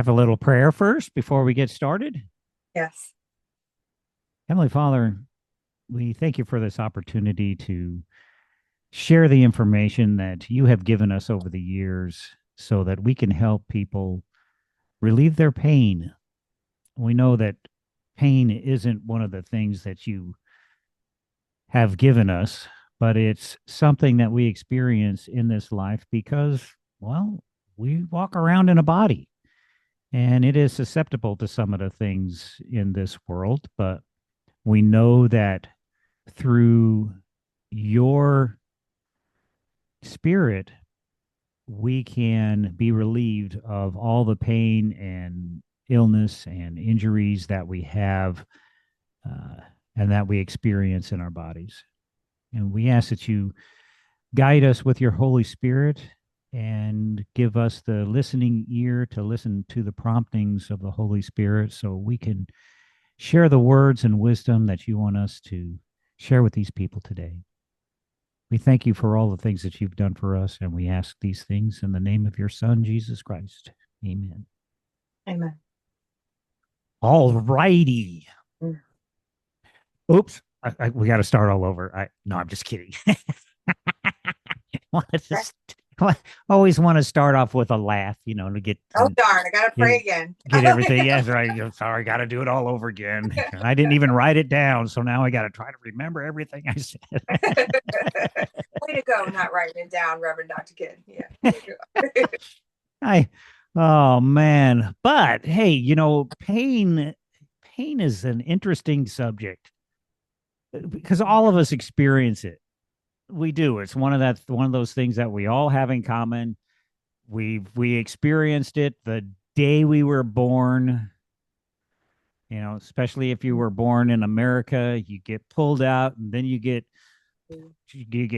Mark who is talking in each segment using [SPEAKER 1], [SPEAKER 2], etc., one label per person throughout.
[SPEAKER 1] Have a little prayer first before we get started.
[SPEAKER 2] Yes.
[SPEAKER 1] Heavenly Father, we thank you for this opportunity to share the information that you have given us over the years so that we can help people relieve their pain. We know that pain isn't one of the things that you have given us, but it's something that we experience in this life because, well, we walk around in a body and it is susceptible to some of the things in this world, but we know that through your spirit, we can be relieved of all the pain and illness and injuries that we have uh, and that we experience in our bodies. And we ask that you guide us with your Holy Spirit and give us the listening ear to listen to the promptings of the Holy Spirit so we can share the words and wisdom that you want us to share with these people today. We thank you for all the things that you've done for us, and we ask these things in the name of your Son, Jesus Christ. Amen.
[SPEAKER 2] Amen.
[SPEAKER 1] All righty.
[SPEAKER 2] Mm.
[SPEAKER 1] Oops. We got to start all over. No, I'm just kidding. Always want to start off with a laugh, to get
[SPEAKER 2] Oh darn, I gotta pray
[SPEAKER 1] get,
[SPEAKER 2] again.
[SPEAKER 1] get everything. Yes, right. I'm sorry, got to do it all over again. And I didn't even write it down, so now I got to try to remember everything I said.
[SPEAKER 2] Way to go, not writing it down, Reverend Dr. Kidd. Yeah, way to go.
[SPEAKER 1] I, oh man, but hey, pain is an interesting subject because all of us experience it. We do. It's one of those things that we all have in common. We experienced it the day we were born. Especially if you were born in America, you get pulled out, and then you get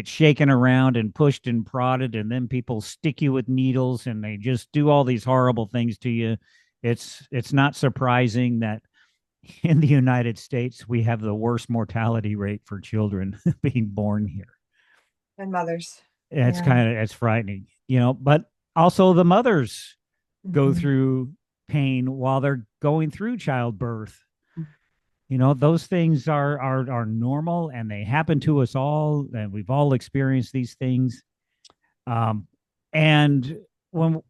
[SPEAKER 1] shaken around and pushed and prodded, and then people stick you with needles, and they just do all these horrible things to you. It's not surprising that in the United States we have the worst mortality rate for children being born here.
[SPEAKER 2] And mothers. Yeah.
[SPEAKER 1] It's frightening, but also the mothers go
[SPEAKER 2] Mhm.
[SPEAKER 1] through pain while they're going through childbirth. Those things are normal and they happen to us all, and we've all experienced these things. And when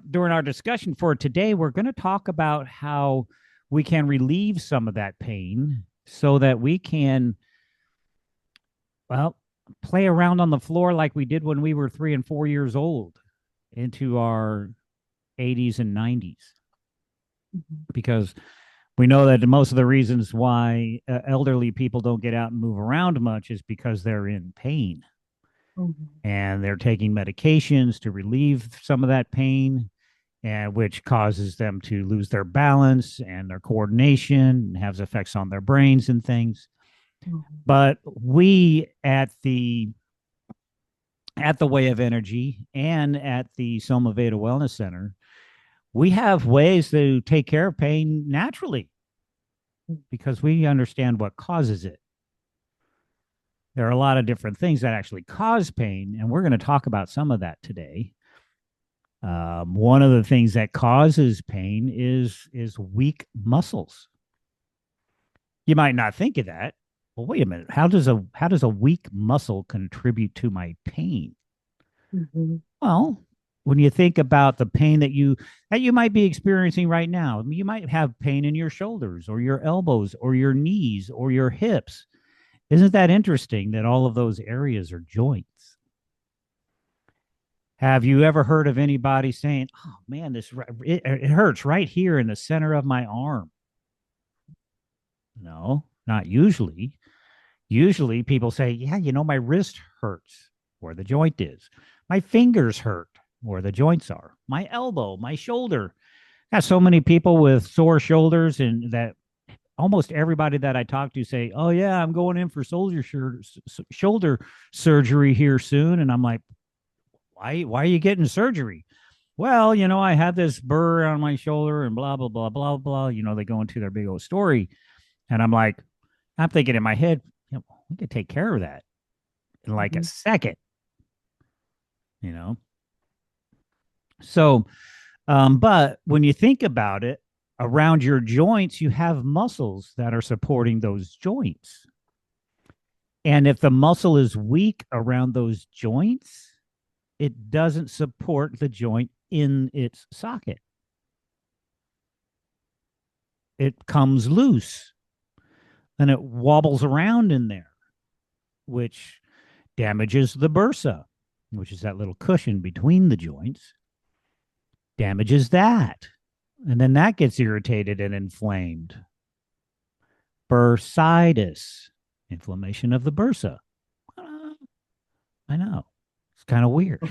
[SPEAKER 1] during our discussion for today, we're going to talk about how we can relieve some of that pain so that we can, well, play around on the floor like we did when we were 3 and 4 years old into our 80s and 90s.
[SPEAKER 2] Mhm.
[SPEAKER 1] Because we know that most of the reasons why elderly people don't get out and move around much is because they're in pain
[SPEAKER 2] Mhm.
[SPEAKER 1] and they're taking medications to relieve some of that pain, and which causes them to lose their balance and their coordination and has effects on their brains and things.
[SPEAKER 2] Mhm.
[SPEAKER 1] But we at the Way of Energy and at the Soma Veda Wellness Center, we have ways to take care of pain naturally because we understand what causes it. There are a lot of different things that actually cause pain, and we're going to talk about some of that today. One of the things that causes pain is weak muscles. You might not think of that. Well, wait a minute. How does a weak muscle contribute to my pain?
[SPEAKER 2] Mhm.
[SPEAKER 1] Well, when you think about the pain that you might be experiencing right now, you might have pain in your shoulders or your elbows or your knees or your hips. Isn't that interesting that all of those areas are joints? Have you ever heard of anybody saying, "Oh man, it hurts right here in the center of my arm"? No, not usually. Usually people say, "Yeah, my wrist hurts where the joint is. My fingers hurt where the joints are. My elbow, my shoulder." Got so many people with sore shoulders, and that almost everybody that I talk to say, "Oh yeah, I'm going in for shoulder surgery here soon." And I'm like, "Why are you getting surgery?" Well, I had this burr on my shoulder and blah blah blah blah blah. They go into their big old story, and I'm thinking in my head, we could take care of that in like a
[SPEAKER 2] Mhm.
[SPEAKER 1] second. You know, so But when you think about it, around your joints, you have muscles that are supporting those joints. And if the muscle is weak around those joints, it doesn't support the joint in its socket. It comes loose and it wobbles around in there, which damages the bursa, which is that little cushion between the joints, damages that. And then that gets irritated and inflamed. Bursitis, inflammation of the bursa. I know. It's kind of weird.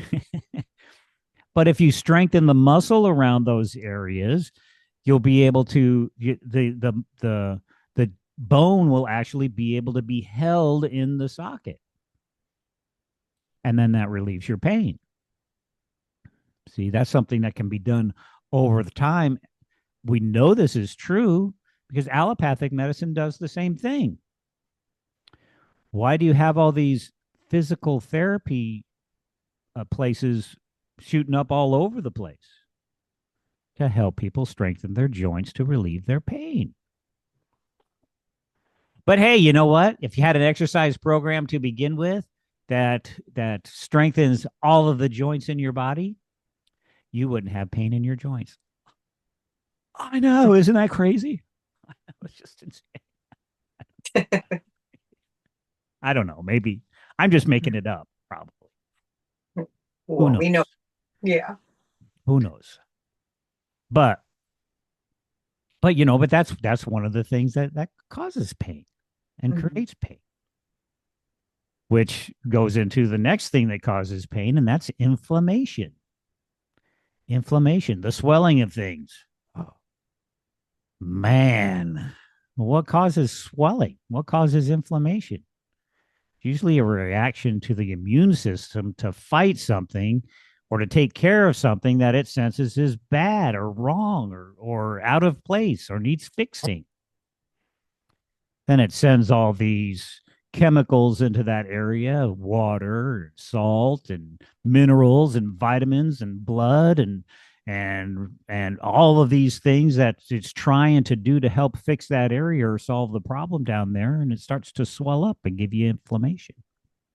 [SPEAKER 1] But if you strengthen the muscle around those areas, you'll be able to the bone will actually be able to be held in the socket. And then that relieves your pain. See, that's something that can be done over the time. We know this is true because allopathic medicine does the same thing. Why do you have all these physical therapy places shooting up all over the place? To help people strengthen their joints to relieve their pain. But hey, you know what? If you had an exercise program to begin with that strengthens all of the joints in your body, you wouldn't have pain in your joints. I know, isn't that crazy? It's just insane. I don't know. Maybe I'm just making it up, probably.
[SPEAKER 2] Well, we know. Yeah.
[SPEAKER 1] Who knows? But you know, but that's one of the things that causes pain and creates pain, which goes into the next thing that causes pain, and that's inflammation. Inflammation, the swelling of things. Oh, man, what causes swelling? What causes inflammation? Usually a reaction to the immune system to fight something or to take care of something that it senses is bad or wrong or out of place or needs fixing. Then it sends all these chemicals into that area, water, salt, and minerals and vitamins and blood and all of these things that it's trying to do to help fix that area or solve the problem down there, and it starts to swell up and give you inflammation.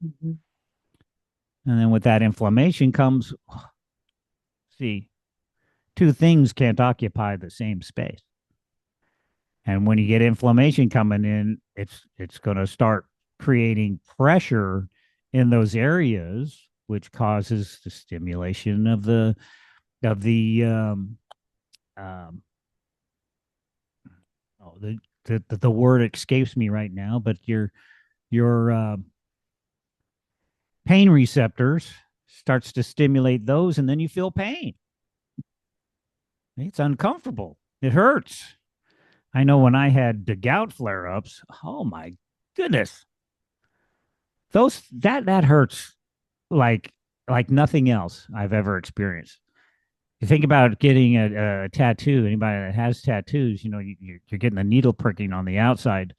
[SPEAKER 1] And then with that inflammation comes, see, two things can't occupy the same space. And when you get inflammation coming in, it's going to start creating pressure in those areas, which causes the stimulation of the oh, the word escapes me right now, but your pain receptors starts to stimulate those, and then you feel pain. It's uncomfortable. It hurts. I know when I had the gout flare ups, oh my goodness. Those that hurts like nothing else I've ever experienced. You think about getting a tattoo, anybody that has tattoos, you know, you're getting a needle pricking on the outside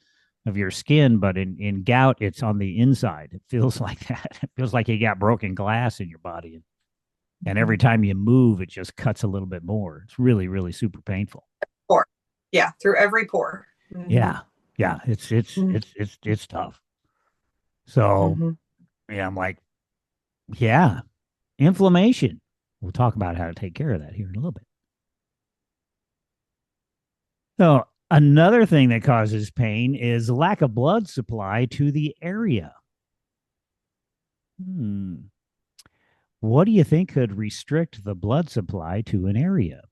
[SPEAKER 1] of your skin, but in gout, it's on the inside. It feels like that. It feels like you got broken glass in your body. And every time you move, it just cuts a little bit more. It's really, really super painful.
[SPEAKER 2] Yeah, through every pore.
[SPEAKER 1] Yeah. Yeah. It's tough. So yeah, I'm like, yeah, inflammation. We'll talk about how to take care of that here in a little bit. So another thing that causes pain is lack of blood supply to the area. What do you think could restrict the blood supply to an area?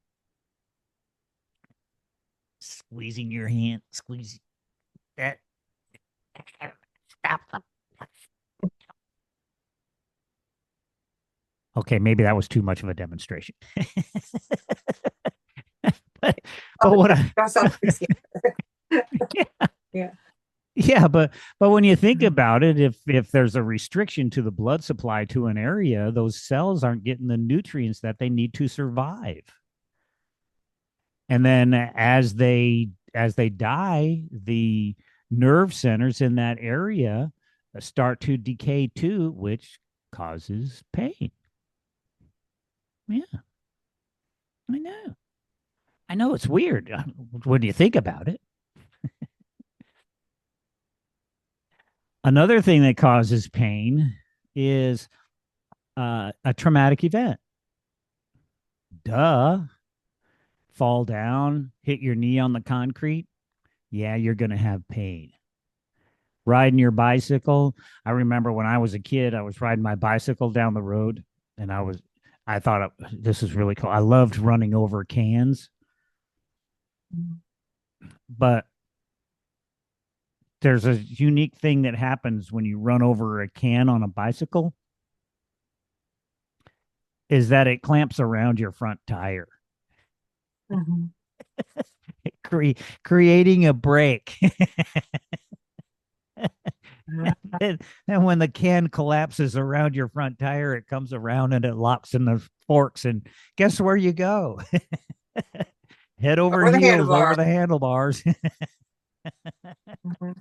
[SPEAKER 1] Squeezing your hand, squeeze that. Stop them. Okay, maybe that was too much of a demonstration. but what I yeah, but when you think about it, if there's a restriction to the blood supply to an area, those cells aren't getting the nutrients that they need to survive. And then as they die, the nerve centers in that area start to decay too, which causes pain. Yeah. I know. I know it's weird when you think about it. Another thing that causes pain is a traumatic event. Duh. Fall down, hit your knee on the concrete. Yeah, you're going to have pain. Riding your bicycle. I remember when I was a kid, I was riding my bicycle down the road and I thought this is really cool. I loved running over cans, but there's a unique thing that happens when you run over a can on a bicycle is that it clamps around your front tire,
[SPEAKER 2] Mhm.
[SPEAKER 1] creating a brake. And when the can collapses around your front tire, it comes around and it locks in the forks. And guess where you go? Head over
[SPEAKER 2] Over the
[SPEAKER 1] heels over
[SPEAKER 2] handlebar.
[SPEAKER 1] the handlebars.
[SPEAKER 2] Mhm.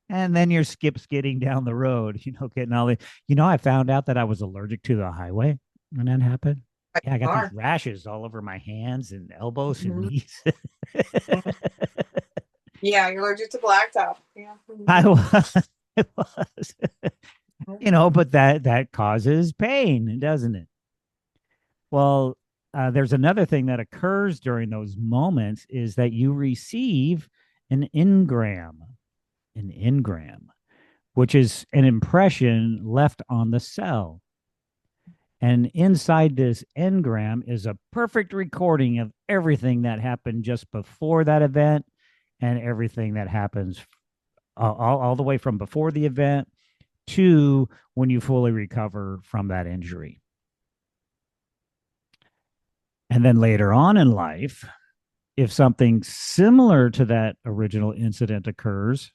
[SPEAKER 1] And then you're skidding down the road, getting all the, I found out that I was allergic to the highway when that happened. Yeah, I got these
[SPEAKER 2] Are.
[SPEAKER 1] rashes all over my hands and elbows and
[SPEAKER 2] Mhm.
[SPEAKER 1] knees.
[SPEAKER 2] Mhm. Yeah, you're allergic to blacktop. Yeah.
[SPEAKER 1] I
[SPEAKER 2] Mhm.
[SPEAKER 1] was, I was, but that causes pain, doesn't it? Well, there's another thing that occurs during those moments is that you receive an engram, which is an impression left on the cell. And inside this engram is a perfect recording of everything that happened just before that event and everything that happens all the way from before the event to when you fully recover from that injury. And then later on in life, if something similar to that original incident occurs,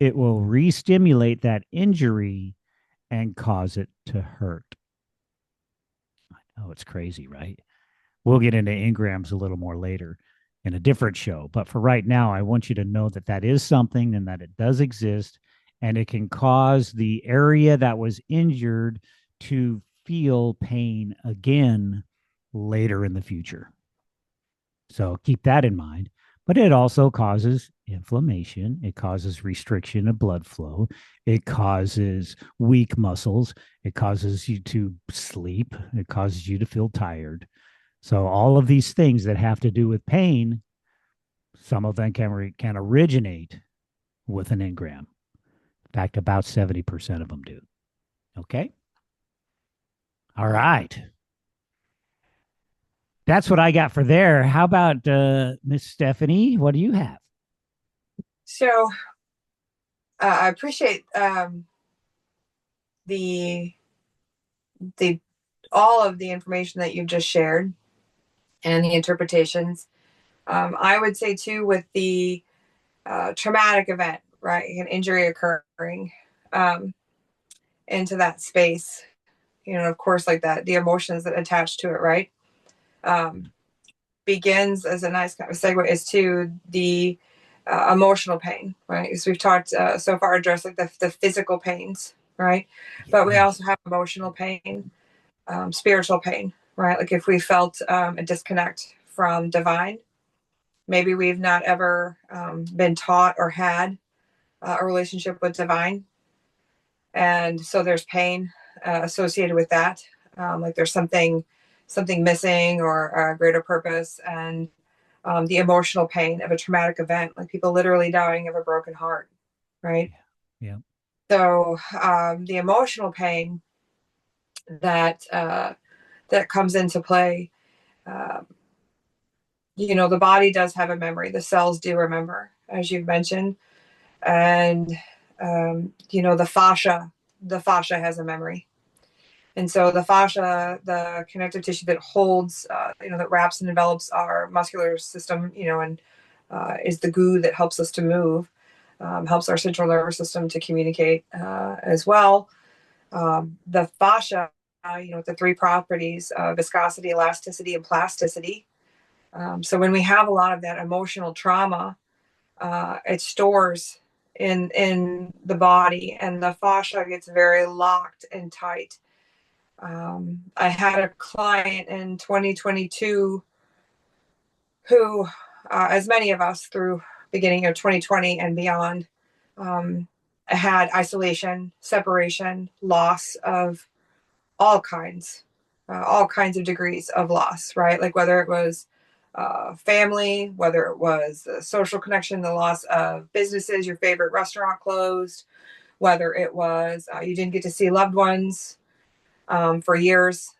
[SPEAKER 1] it will re stimulate that injury and cause it to hurt. Oh, it's crazy, right? We'll get into engrams a little more later in a different show. But for right now, I want you to know that that is something and that it does exist. And it can cause the area that was injured to feel pain again later in the future. So keep that in mind. But it also causes inflammation. It causes restriction of blood flow. It causes weak muscles. It causes you to sleep. It causes you to feel tired. So all of these things that have to do with pain, some of them can originate with an engram. In fact, about 70% of them do. Okay. All right. That's what I got for there. How about Miss Stephanie? What do you have?
[SPEAKER 2] So I appreciate the the all of the information that you've just shared and the interpretations. I would say too with the traumatic event, right, an injury occurring um, into that space. Of course, like that, the emotions that attach to it, right? Um, Begins as a nice kind of segue is to the emotional pain, right? Because we've talked so far addressed like the physical pains, right? But we
[SPEAKER 1] Yeah.
[SPEAKER 2] also have emotional pain, spiritual pain, right? Like if we felt a disconnect from divine, maybe we've not ever been taught or had a relationship with divine, and so there's pain associated with that. Like there's something missing or a greater purpose, and the emotional pain of a traumatic event, like people literally dying of a broken heart, right?
[SPEAKER 1] Yeah.
[SPEAKER 2] So the emotional pain that comes into play, uh, the body does have a memory. The cells do remember, as you've mentioned, and the fascia has a memory. And so the fascia, the connective tissue that holds, that wraps and envelops our muscular system, and is the glue that helps us to move, helps our central nervous system to communicate as well. The fascia, with the three properties of viscosity, elasticity, and plasticity. So when we have a lot of that emotional trauma, it stores in the body, and the fascia gets very locked and tight. I had a client in 2022 who, as many of us through beginning of 2020 and beyond, um, had isolation, separation, loss of all kinds of degrees of loss, right? Like whether it was family, whether it was a social connection, the loss of businesses, your favorite restaurant closed, whether it was you didn't get to see loved ones for years,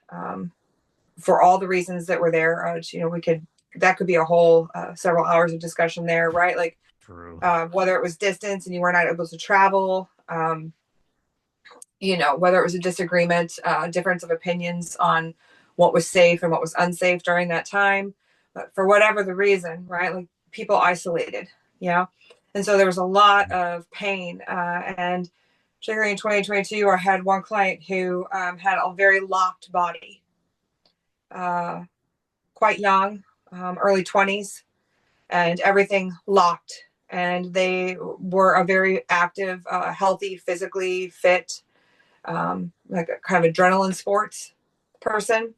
[SPEAKER 2] for all the reasons that were there. That could be a whole several hours of discussion there, right? Like
[SPEAKER 1] True.
[SPEAKER 2] whether it was distance and you were not able to travel, whether it was a disagreement, difference of opinions on what was safe and what was unsafe during that time. But for whatever the reason, right? Like people isolated, yeah. And so there was a lot of pain. And particularly in 2022, I had one client who had a very locked body, uh, quite young, early 20s, and everything locked. And they were a very active, healthy, physically fit, like a kind of adrenaline sports person,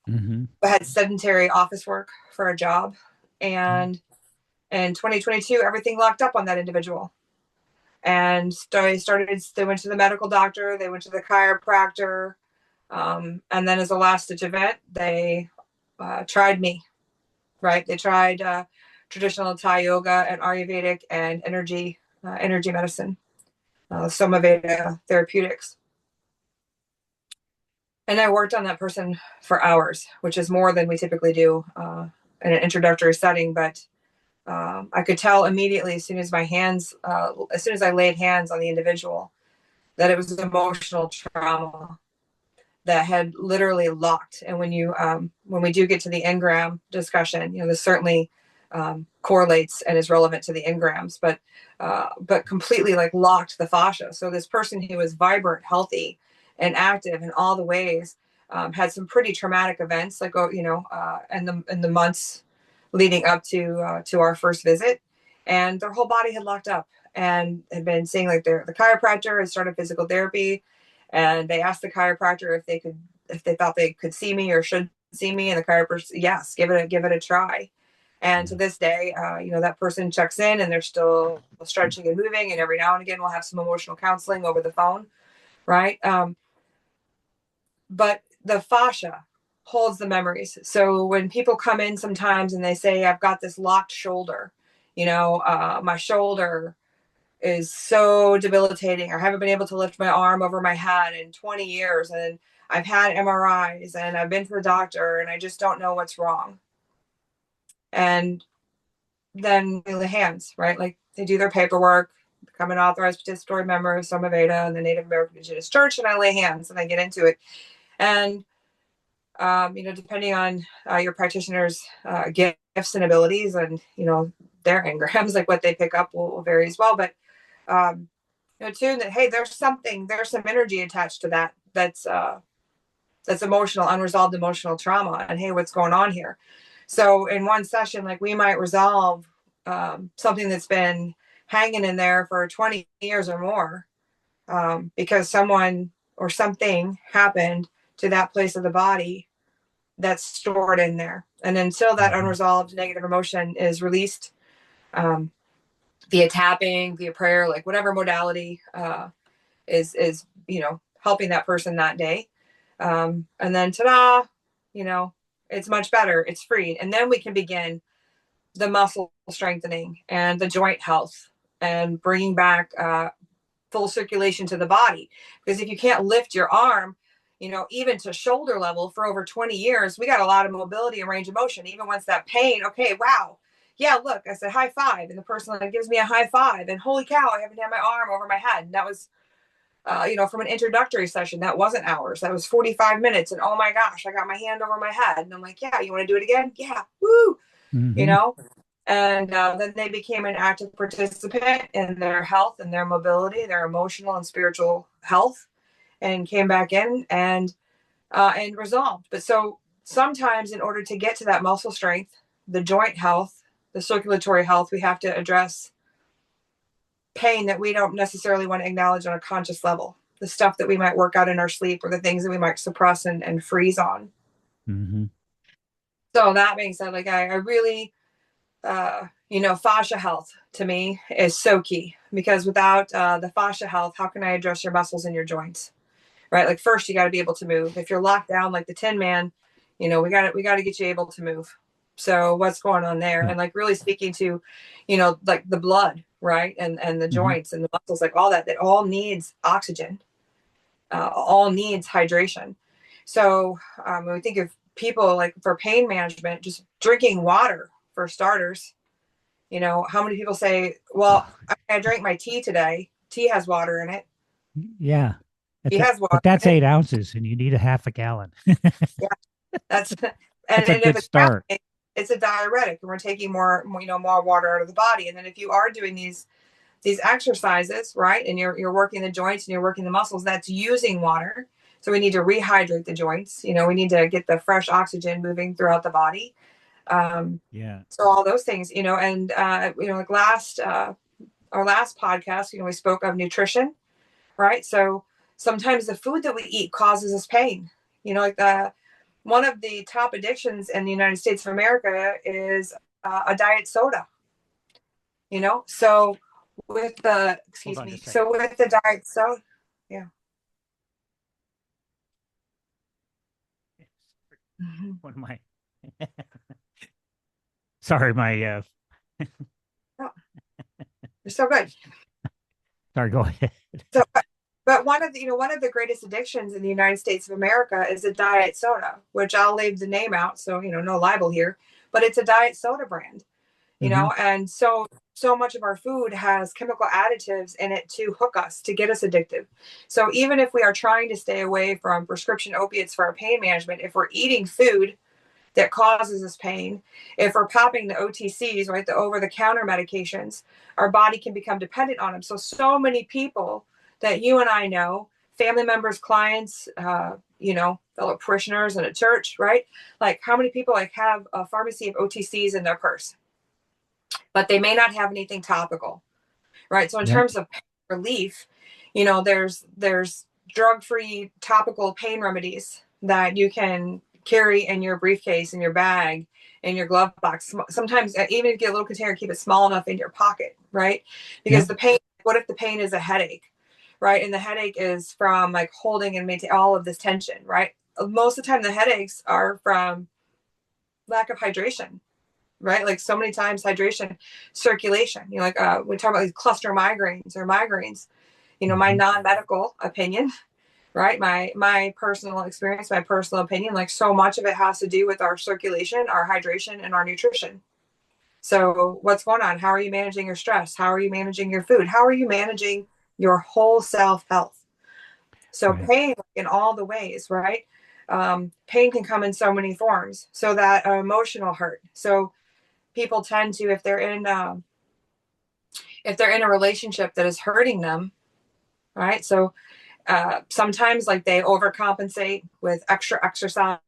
[SPEAKER 1] Mm-hmm.
[SPEAKER 2] but had sedentary office work for a job. And in 2022, everything locked up on that individual. And they went to the medical doctor, they went to the chiropractor. And then as a last ditch event, they tried me, right? They tried traditional Thai yoga and Ayurvedic and energy medicine, Somaveda Therapeutics. And I worked on that person for hours, which is more than we typically do in an introductory setting. But I could tell immediately as soon as I laid hands on the individual, that it was emotional trauma that had literally locked. And when we do get to the engram discussion, this certainly correlates and is relevant to the engrams, but completely like locked the fascia. So this person who was vibrant, healthy, and active in all the ways had some pretty traumatic events, like in the months leading up to our first visit, and their whole body had locked up and had been seeing like the chiropractor had started physical therapy, and they asked the chiropractor if they thought they could see me or should see me, and the chiropractor, yes, give it a try. And to this day, that person checks in and they're still stretching and moving, and every now and again we'll have some emotional counseling over the phone, right? But the fascia holds the memories. So when people come in sometimes and they say, I've got this locked shoulder, my shoulder is so debilitating. I haven't been able to lift my arm over my head in 20 years. And I've had MRIs and I've been to the doctor and I just don't know what's wrong. And then the hands, right? Like they do their paperwork, become an authorized participatory member of Somaveda and the Native American Indigenous Church, and I lay hands and I get into it. And depending on your practitioner's gifts and abilities, and their engrams, like what they pick up, will vary as well. But tune that, hey, there's some energy attached to that. That's emotional, unresolved emotional trauma, and hey, what's going on here? So in one session, like we might resolve something that's been hanging in there for 20 years or more, because someone or something happened to that place of the body that's stored in there. And until that unresolved negative emotion is released, via tapping, via prayer, like whatever modality is helping that person that day, and then ta-da, it's much better, it's freed, and then we can begin the muscle strengthening and the joint health and bringing back full circulation to the body. Because if you can't lift your arm, even to shoulder level for over 20 years, we got a lot of mobility and range of motion. Even once that pain, okay, wow, yeah, look, I said high five, and the person like gives me a high five, and holy cow, I haven't had my arm over my head. And that was, from an introductory session, that wasn't hours, that was 45 minutes. And oh my gosh, I got my hand over my head, and I'm like, yeah, you want to do it again? Yeah, woo,
[SPEAKER 1] Mm-hmm.
[SPEAKER 2] And then they became an active participant in their health and their mobility, their emotional and spiritual health, and came back in and resolved. But so sometimes in order to get to that muscle strength, the joint health, the circulatory health, we have to address pain that we don't necessarily want to acknowledge on a conscious level. the stuff that we might work out in our sleep or the things that we might suppress and freeze on.
[SPEAKER 1] Mm-hmm.
[SPEAKER 2] So that being said, like I really, fascia health to me is so key, because without the fascia health, how can I address your muscles in your joints? Right? Like first you got to be able to move. If you're locked down like the Tin Man, we got to get you able to move. So what's going on there?
[SPEAKER 1] Yeah.
[SPEAKER 2] And like really speaking to, like the blood, right? And the
[SPEAKER 1] Mm-hmm.
[SPEAKER 2] joints and the muscles, like all that all needs oxygen, all needs hydration. So when we think of people like for pain management, just drinking water for starters. How many people say, well, I drank my tea today. Tea has water in it.
[SPEAKER 1] Yeah.
[SPEAKER 2] Tea
[SPEAKER 1] That's
[SPEAKER 2] has water
[SPEAKER 1] but that's
[SPEAKER 2] in it.
[SPEAKER 1] 8 ounces and you need a half a gallon.
[SPEAKER 2] Yeah, that's and,
[SPEAKER 1] That's a
[SPEAKER 2] and if
[SPEAKER 1] good
[SPEAKER 2] it's
[SPEAKER 1] start.
[SPEAKER 2] happening, it's a diuretic, and we're taking more water out of the body. And then if you are doing these exercises, right, and you're working the joints and you're working the muscles, that's using water. So we need to rehydrate the joints. We need to get the fresh oxygen moving throughout the body.
[SPEAKER 1] Yeah.
[SPEAKER 2] So all those things, and like our last podcast, we spoke of nutrition, right? So sometimes the food that we eat causes us pain. Like one of the top addictions in the United States of America is a diet soda. So with the
[SPEAKER 1] Hold
[SPEAKER 2] excuse
[SPEAKER 1] on
[SPEAKER 2] me,
[SPEAKER 1] just a second.
[SPEAKER 2] so with the diet soda, yeah. Mhm.
[SPEAKER 1] One of my sorry, my
[SPEAKER 2] Oh, they're so good.
[SPEAKER 1] sorry, go ahead.
[SPEAKER 2] So, but one of the greatest addictions in the United States of America is a diet soda, which I'll leave the name out, so no libel here, but it's a diet soda brand.
[SPEAKER 1] Mm-hmm.
[SPEAKER 2] And so much of our food has chemical additives in it to hook us, to get us addictive. So even if we are trying to stay away from prescription opiates for our pain management, if we're eating food that causes us pain, if we're popping the OTCs, right, the over-the-counter medications, our body can become dependent on them. So many people that you and I know, family members, clients, fellow parishioners in a church, right? Like how many people like have a pharmacy of OTCs in their purse, but they may not have anything topical, right? So in
[SPEAKER 1] Yep.
[SPEAKER 2] terms of pain relief, there's drug-free topical pain remedies that you can carry in your briefcase, in your bag, in your glove box. Sometimes even if you get a little container, keep it small enough in your pocket, right? Because
[SPEAKER 1] Yep.
[SPEAKER 2] the pain, what if the pain is a headache, right? And the headache is from like holding and maintaining all of this tension, right? Most of the time the headaches are from lack of hydration, right? Like so many times hydration, circulation, like we talk about these cluster migraines or migraines, my
[SPEAKER 1] Mm-hmm.
[SPEAKER 2] non-medical opinion, right? My personal experience, my personal opinion, like so much of it has to do with our circulation, our hydration, and our nutrition. So what's going on? How are you managing your stress? How are you managing your food? How are you managing your whole self health? So
[SPEAKER 1] Right.
[SPEAKER 2] pain in all the ways, right? Pain can come in so many forms. So that emotional hurt. So people tend to, if they're in a relationship that is hurting them, right? So sometimes like they overcompensate with extra exercise,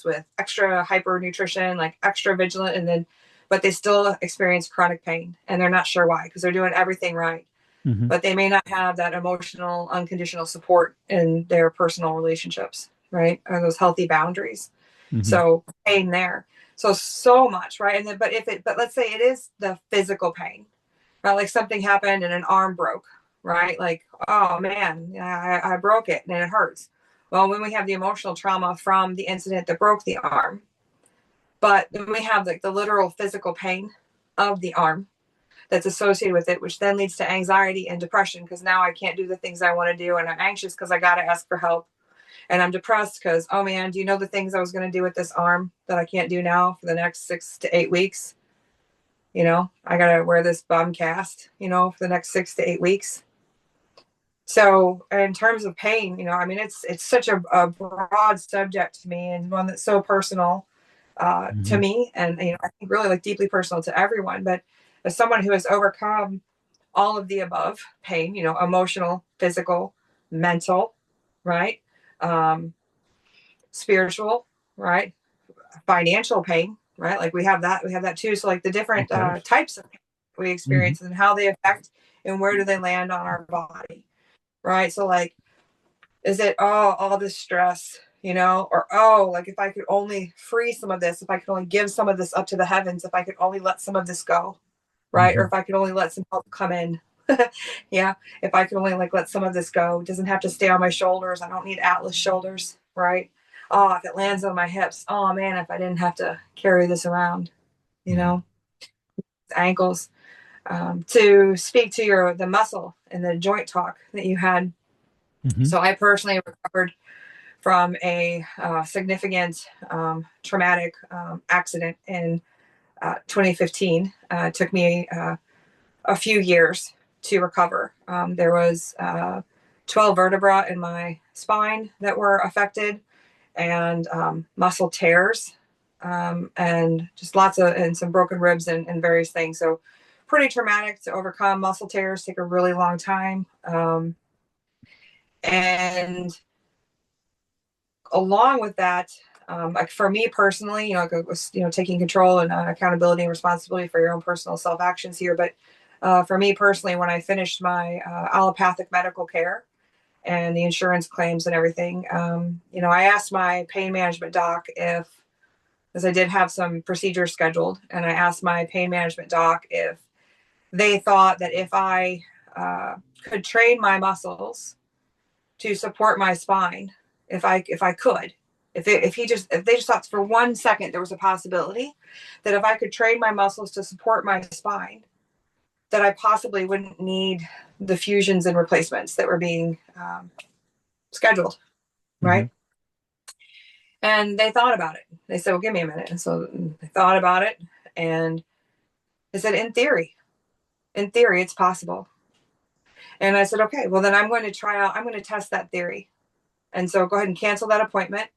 [SPEAKER 2] with extra hyper nutrition, like extra vigilant, and then but they still experience chronic pain and they're not sure why, because they're doing everything right,
[SPEAKER 1] Mm-hmm.
[SPEAKER 2] but they may not have that emotional unconditional support in their personal relationships, right? Or those healthy boundaries.
[SPEAKER 1] Mm-hmm.
[SPEAKER 2] So pain there. So much, right? And then but let's say it is the physical pain, right? Like something happened and an arm broke, right? Like, oh man, I broke it and it hurts. Well, when we have the emotional trauma from the incident that broke the arm, but then we have like the literal physical pain of the arm that's associated with it, which then leads to anxiety and depression, because now I can't do the things I want to do, and I'm anxious because I got to ask for help, and I'm depressed because, oh man, do you know the things I was going to do with this arm that I can't do now for the next 6 to 8 weeks? I got to wear this bum cast, for the next 6 to 8 weeks. So in terms of pain, I mean, it's such a broad subject to me, and one that's so personal to
[SPEAKER 1] Mm-hmm.
[SPEAKER 2] me, and I think really like deeply personal to everyone. But as someone who has overcome all of the above pain, emotional, physical, mental, right, um, spiritual, right, financial pain, right, like we have that too. So like the
[SPEAKER 1] Of
[SPEAKER 2] different
[SPEAKER 1] course.
[SPEAKER 2] types of pain we
[SPEAKER 1] Mm-hmm.
[SPEAKER 2] experience and how they affect and where do they land on our body, right? So like Is it, oh, all this stress, or, oh, like if I could only free some of this, if I could only give some of this up to the heavens, if I could only let some of this go, right? Or
[SPEAKER 1] Hmm.
[SPEAKER 2] if I could only let some help come in. Yeah. If I could only like let some of this go, it doesn't have to stay on my shoulders. I don't need Atlas shoulders, right? Oh, if it lands on my hips, oh man, if I didn't have to carry this around, you
[SPEAKER 1] Yeah.
[SPEAKER 2] know, ankles. To speak to the muscle and the joint talk that you had.
[SPEAKER 1] Hmm.
[SPEAKER 2] So I personally recovered from a significant traumatic accident in 2015. It took me a few years to recover. There was 12 vertebrae in my spine that were affected, and muscle tears, and just lots of, and some broken ribs and various things. So pretty traumatic to overcome. Muscle tears take a really long time. And along with that, like for me personally, like it was, taking control and accountability and responsibility for your own personal self actions here. But for me personally, when I finished my allopathic medical care and the insurance claims and everything, I asked my pain management doc if, because I did have some procedures scheduled, and I asked my pain management doc if they thought that if I could train my muscles to support my spine, if I could, if they just thought for 1 second there was a possibility that if I could train my muscles to support my spine, that I possibly wouldn't need the fusions and replacements that were being scheduled,
[SPEAKER 1] Hmm.
[SPEAKER 2] right? And they thought about it. They said, "Well, give me a minute." And so they thought about it, and they said, in theory, it's possible." And I said, "Okay, well then I'm going to try out. I'm going to test that theory." And so go ahead and cancel that appointment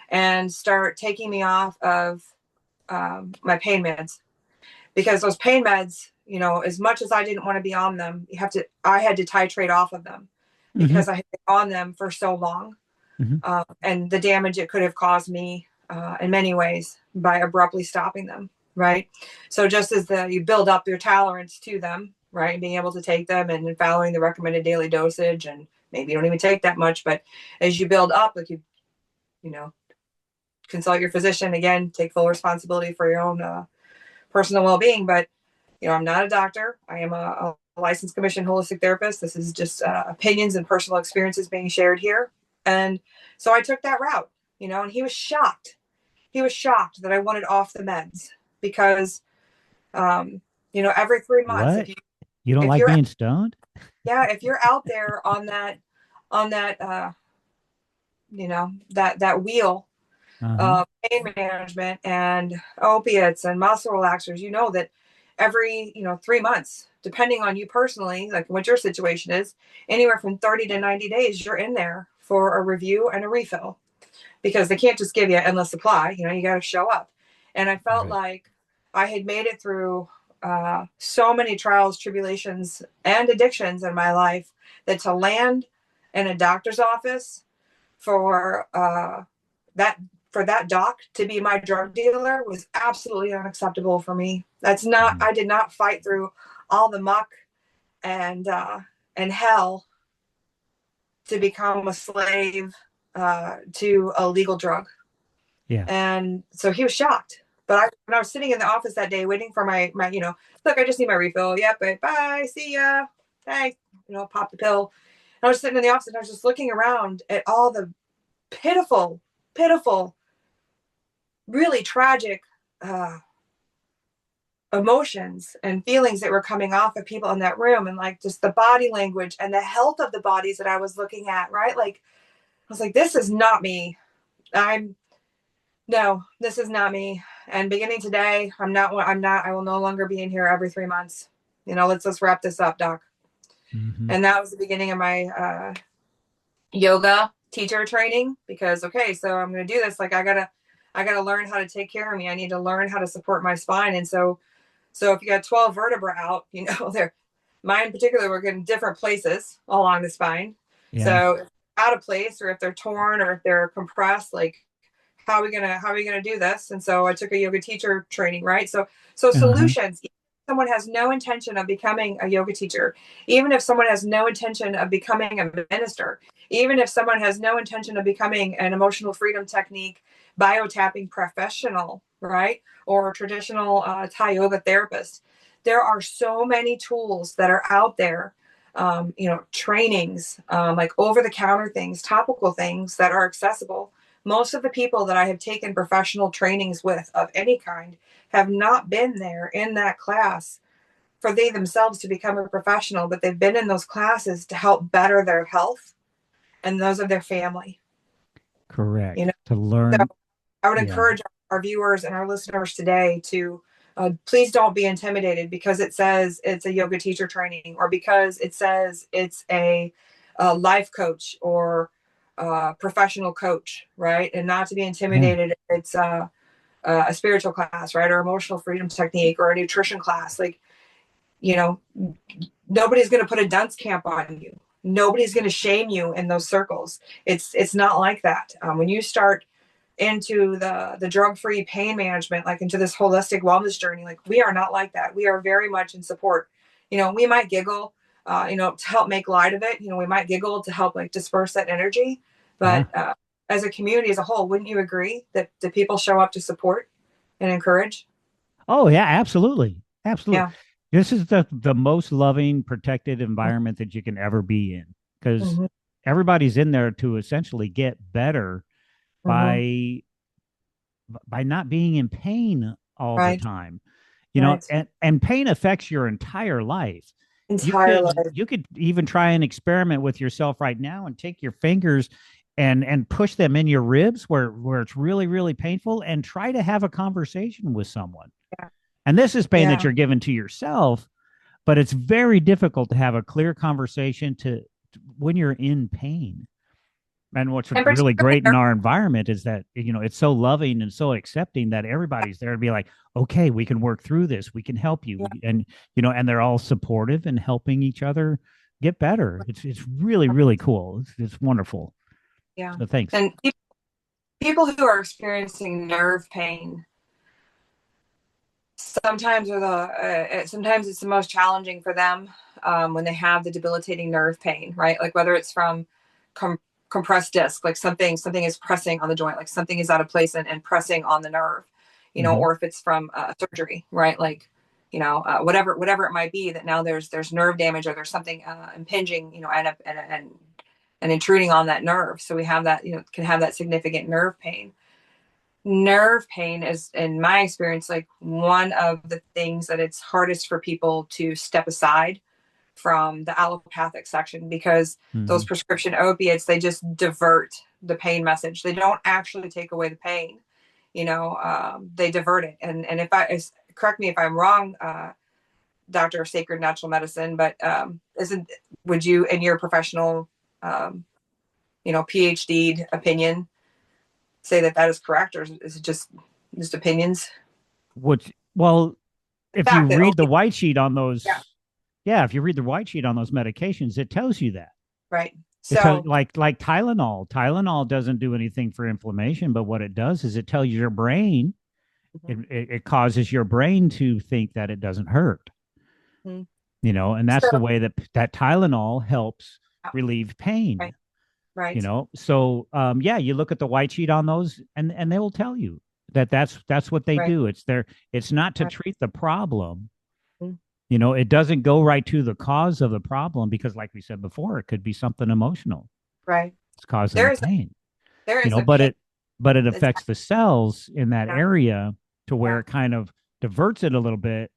[SPEAKER 2] and start taking me off of my pain meds, because those pain meds, as much as I didn't want to be on them, I had to titrate off of them
[SPEAKER 1] Hmm.
[SPEAKER 2] because I had been on them for so long,
[SPEAKER 1] Hmm.
[SPEAKER 2] and the damage it could have caused me in many ways by abruptly stopping them. Right. So just as you build up your tolerance to them, right, and being able to take them and following the recommended daily dosage, and maybe you don't even take that much, but as you build up, like you know, consult your physician again, take full responsibility for your own personal well-being. But I'm not a doctor. I am a licensed commissioned holistic therapist. This is just opinions and personal experiences being shared here. And so I took that route, and he was shocked. He was shocked that I wanted off the meds because, every 3 months,
[SPEAKER 1] What? You don't
[SPEAKER 2] if
[SPEAKER 1] like
[SPEAKER 2] you're,
[SPEAKER 1] being stoned?
[SPEAKER 2] yeah, if you're out there on that, that wheel
[SPEAKER 1] Uh-huh.
[SPEAKER 2] pain management and opiates and muscle relaxers, that every 3 months, depending on you personally, like what your situation is, anywhere from 30 to 90 days, you're in there for a review and a refill, because they can't just give you an endless supply. You got to show up. And I felt
[SPEAKER 1] Right.
[SPEAKER 2] like I had made it through so many trials, tribulations, and addictions in my life, that to land in a doctor's office for that for that doc to be my drug dealer was absolutely unacceptable for me. That's not.
[SPEAKER 1] Mhm.
[SPEAKER 2] I did not fight through all the muck and hell to become a slave to a legal drug.
[SPEAKER 1] Yeah.
[SPEAKER 2] And so he was shocked. But when I was sitting in the office that day waiting for my look, I just need my refill. Yep, bye, see ya. Thanks. Pop the pill. And I was sitting in the office and I was just looking around at all the pitiful, pitiful, really tragic uh, emotions and feelings that were coming off of people in that room, and like just the body language and the health of the bodies that I was looking at, right? Like I was like, this is not me. I'm No, this is not me. And beginning today, I will no longer be in here every 3 months. Let's wrap this up, doc.
[SPEAKER 1] Hmm.
[SPEAKER 2] And that was the beginning of my yoga teacher training, because okay, so I'm going to do this. Like I gotta learn how to take care of me. I need to learn how to support my spine. And so if you got 12 vertebrae out, they're mine in particular, we're getting different places along the spine.
[SPEAKER 1] Yeah.
[SPEAKER 2] So if out of place, or if they're torn, or if they're compressed, like how are we gonna do this? And so I took a yoga teacher training, right? So
[SPEAKER 1] Uh-huh.
[SPEAKER 2] solutions. someone has no intention of becoming a yoga teacher, even if someone has no intention of becoming a minister, even if someone has no intention of becoming an emotional freedom technique biotapping professional, right? Or traditional Thai yoga therapist, there are so many tools that are out there, trainings, like over the counter things, topical things that are accessible. Most of the people that I have taken professional trainings with of any kind have not been there in that class for they themselves to become a professional, but they've been in those classes to help better their health and those of their family. You
[SPEAKER 1] Correct.
[SPEAKER 2] know,
[SPEAKER 1] To
[SPEAKER 2] so
[SPEAKER 1] learn.
[SPEAKER 2] I would
[SPEAKER 1] Yeah.
[SPEAKER 2] encourage our viewers and our listeners today to please don't be intimidated because it says it's a yoga teacher training or because it says it's a life coach or professional coach, right? And not to be
[SPEAKER 1] Yeah.
[SPEAKER 2] intimidated. It's a spiritual class, right? Or emotional freedom technique or a nutrition class. Like, you know, nobody's going to put a dunce camp on you. Nobody's going to shame you in those circles. It's not like that. When you start into the drug-free pain management, like into this holistic wellness journey, like we are not like that. We are very much in support. We might giggle, to help make light of it. We might giggle to help like disperse that energy.
[SPEAKER 1] Yeah.
[SPEAKER 2] But as a community as a whole, wouldn't you agree that the people show up to support and encourage?
[SPEAKER 1] Oh yeah, absolutely. Absolutely.
[SPEAKER 2] Yeah.
[SPEAKER 1] This is the most loving, protected environment that you can ever be in because
[SPEAKER 2] Mm-hmm.
[SPEAKER 1] everybody's in there to essentially get better
[SPEAKER 2] Mm-hmm.
[SPEAKER 1] by not being in pain all the
[SPEAKER 2] Right.
[SPEAKER 1] time.
[SPEAKER 2] Right.
[SPEAKER 1] And pain affects your entire life. You
[SPEAKER 2] Entire
[SPEAKER 1] could
[SPEAKER 2] life.
[SPEAKER 1] you could even try an experiment with yourself right now and take your fingers and push them in your ribs where it's really really painful and try to have a conversation with someone.
[SPEAKER 2] Yeah.
[SPEAKER 1] And this is pain that
[SPEAKER 2] Yeah.
[SPEAKER 1] you're given to yourself, but it's very difficult to have a clear conversation to when you're in pain. And what's
[SPEAKER 2] And
[SPEAKER 1] really
[SPEAKER 2] particularly
[SPEAKER 1] great in our environment is that it's so loving and so accepting that everybody's there to be like, okay, we can work through this, we can help you.
[SPEAKER 2] yeah.
[SPEAKER 1] And and they're all supportive and helping each other get better. It's really really cool. It's wonderful.
[SPEAKER 2] Yeah.
[SPEAKER 1] So thanks.
[SPEAKER 2] And people who are experiencing nerve pain sometimes it's the most challenging for them when they have the debilitating nerve pain, right? Like whether it's from com- compressed disc, like something is pressing on the joint, like something is out of place and pressing on the nerve,
[SPEAKER 1] Hmm.
[SPEAKER 2] or if it's from surgery, right? Like whatever it might be, that now there's nerve damage or there's something impinging, and intruding on that nerve. So we have that, can have that significant nerve pain. Nerve pain is, in my experience, like one of the things that it's hardest for people to step aside from the allopathic section, because those
[SPEAKER 1] Hmm.
[SPEAKER 2] prescription opiates, they just divert the pain message. They don't actually take away the pain. They divert it. And if I correct me if I'm wrong, doctor of sacred natural medicine, but isn't would you, in your professional, PhD opinion, say that that is correct, or is it just opinions?
[SPEAKER 1] Which, well,
[SPEAKER 2] The
[SPEAKER 1] if you
[SPEAKER 2] fact that
[SPEAKER 1] read the
[SPEAKER 2] opiates,
[SPEAKER 1] white sheet on
[SPEAKER 2] yeah,
[SPEAKER 1] those, yeah, if you read the white sheet on those medications, it tells you that.
[SPEAKER 2] right.
[SPEAKER 1] It tells,
[SPEAKER 2] So,
[SPEAKER 1] like Tylenol. Tylenol doesn't do anything for inflammation, but what it does is it tells your brain,
[SPEAKER 2] mhm,
[SPEAKER 1] it causes your brain to think that it doesn't hurt.
[SPEAKER 2] mhm.
[SPEAKER 1] And that's the
[SPEAKER 2] So,
[SPEAKER 1] way that Tylenol helps
[SPEAKER 2] yeah,
[SPEAKER 1] relieve pain.
[SPEAKER 2] right, right,
[SPEAKER 1] So yeah, you look at the white sheet on those, and they will tell you that that's what they
[SPEAKER 2] right,
[SPEAKER 1] do. It's not to
[SPEAKER 2] right,
[SPEAKER 1] treat the problem.
[SPEAKER 2] mhm,
[SPEAKER 1] It doesn't go right to the cause of the problem because, like we said before, it could be something emotional.
[SPEAKER 2] right.
[SPEAKER 1] It's causing the
[SPEAKER 2] There is a,
[SPEAKER 1] pain.
[SPEAKER 2] there
[SPEAKER 1] you
[SPEAKER 2] is
[SPEAKER 1] know
[SPEAKER 2] a
[SPEAKER 1] but
[SPEAKER 2] pain.
[SPEAKER 1] it
[SPEAKER 2] It's
[SPEAKER 1] affects the cells in that
[SPEAKER 2] yeah,
[SPEAKER 1] area to where
[SPEAKER 2] yeah,
[SPEAKER 1] it kind of diverts it a little bit,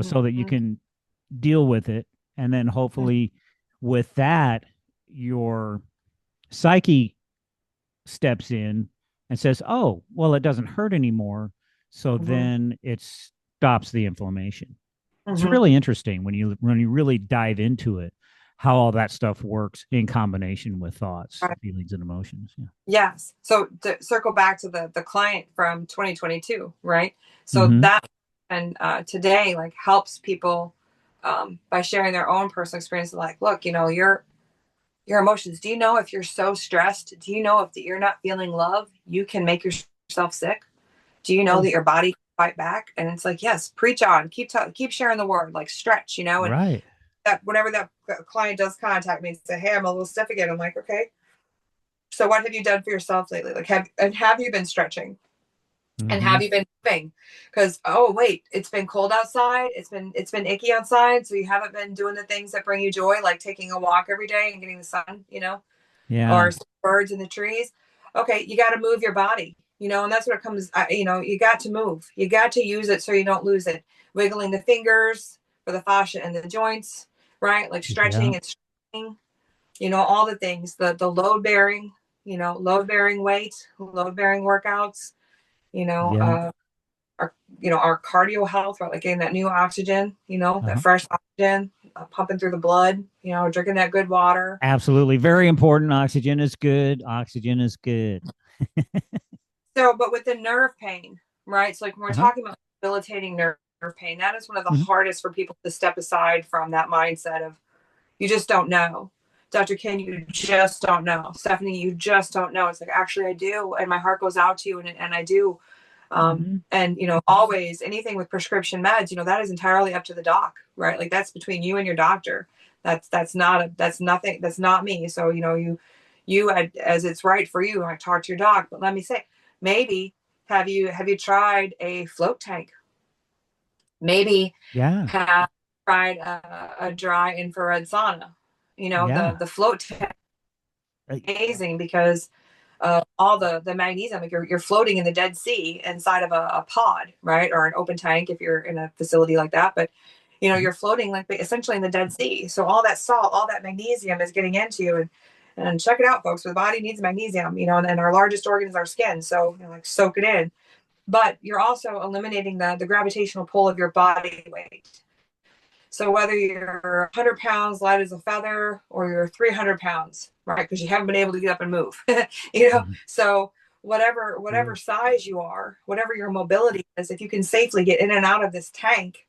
[SPEAKER 1] so that you
[SPEAKER 2] mhm,
[SPEAKER 1] can deal with it, and then
[SPEAKER 2] mhm,
[SPEAKER 1] hopefully with that your psyche steps in and says, oh well, it doesn't hurt anymore, so
[SPEAKER 2] mhm,
[SPEAKER 1] then it stops the inflammation. It's
[SPEAKER 2] mhm.
[SPEAKER 1] really interesting when you really dive into it, how all that stuff works in combination with thoughts,
[SPEAKER 2] Right.
[SPEAKER 1] feelings, and emotions. Yeah.
[SPEAKER 2] Yes. So to circle back to the client from 2022, right? So
[SPEAKER 1] Mm-hmm.
[SPEAKER 2] that, and today, like, helps people by sharing their own personal experience. Like, look, your emotions. Do you know if you're so stressed? Do you know if you're not feeling love, you can make yourself sick? Do you know
[SPEAKER 1] Oh,
[SPEAKER 2] that your body fight back. And it's like, yes, preach on, keep sharing the word, like stretch, and
[SPEAKER 1] Right.
[SPEAKER 2] that whenever that client does contact me and say, hey, I'm a little stiff again, I'm like, okay, so what have you done for yourself lately? Like, have you been stretching? And
[SPEAKER 1] Mm-hmm.
[SPEAKER 2] have you been moving? Because, oh wait, it's been cold outside, it's been icky outside, so you haven't been doing the things that bring you joy, like taking a walk every day and getting the sun,
[SPEAKER 1] Yeah.
[SPEAKER 2] or birds in the trees. Okay, you got to move your body, and that's what it comes. You got to move. You got to use it so you don't lose it. Wiggling the fingers for the fascia and the joints, right? Like
[SPEAKER 1] Yeah.
[SPEAKER 2] stretching and stretching, all the things. The load bearing, weight, load bearing workouts. You know,
[SPEAKER 1] Yeah.
[SPEAKER 2] uh, our cardio health, right? Like getting that new oxygen, that
[SPEAKER 1] Uh-huh.
[SPEAKER 2] fresh oxygen, pumping through the blood, drinking that good water.
[SPEAKER 1] Absolutely. Very important. Oxygen is good. Oxygen is good.
[SPEAKER 2] So, but with the nerve pain, right? So, like when we're
[SPEAKER 1] Uh-huh.
[SPEAKER 2] talking about debilitating nerve pain, that is one of the
[SPEAKER 1] Hmm.
[SPEAKER 2] hardest for people to step aside from that mindset of you just don't know. Dr. Ken, you just don't know. Stephanie, you just don't know. It's like, actually, I do. And my heart goes out to you, and I do.
[SPEAKER 1] Hmm.
[SPEAKER 2] And, always anything with prescription meds, that is entirely up to the doc, right? Like that's between you and your doctor. That's nothing. That's not me. So, you as it's right for you, I talk to your doc, but let me say, maybe have you tried a float tank? Maybe
[SPEAKER 1] Yeah.
[SPEAKER 2] have tried a dry infrared sauna.
[SPEAKER 1] Yeah.
[SPEAKER 2] The float tank
[SPEAKER 1] Uh,
[SPEAKER 2] is amazing because all the magnesium. Like you're floating in the Dead Sea inside of a pod, right, or an open tank if you're in a facility like that. But
[SPEAKER 1] mhm.
[SPEAKER 2] you're floating like essentially in the Dead Sea. So all that salt, all that magnesium is getting into you. And check it out, folks. The body needs magnesium, and our largest organ is our skin. So like soak it in. But you're also eliminating the gravitational pull of your body weight. So whether you're 100 pounds light as a feather or you're 300 pounds, right? Because you haven't been able to get up and move,
[SPEAKER 1] Mhm.
[SPEAKER 2] So whatever
[SPEAKER 1] Sure.
[SPEAKER 2] size you are, whatever your mobility is, if you can safely get in and out of this tank,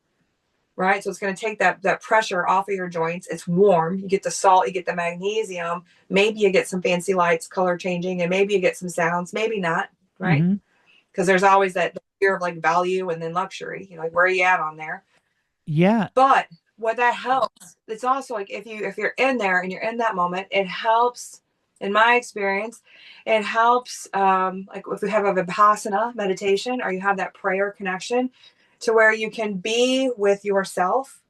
[SPEAKER 2] right? So it's going to take that pressure off of your joints. It's warm. You get the salt, you get the magnesium. Maybe you get some fancy lights, color changing, and maybe you get some sounds. Maybe not, right?
[SPEAKER 1] Mhm.
[SPEAKER 2] Because there's always that fear of like value and then luxury. Like where are you at on there?
[SPEAKER 1] Yeah.
[SPEAKER 2] But what that helps, it's also like if you're in there and you're in that moment, it helps. In my experience, it helps. Like if we have a vipassana meditation, or you have that prayer connection, to where you can be with yourself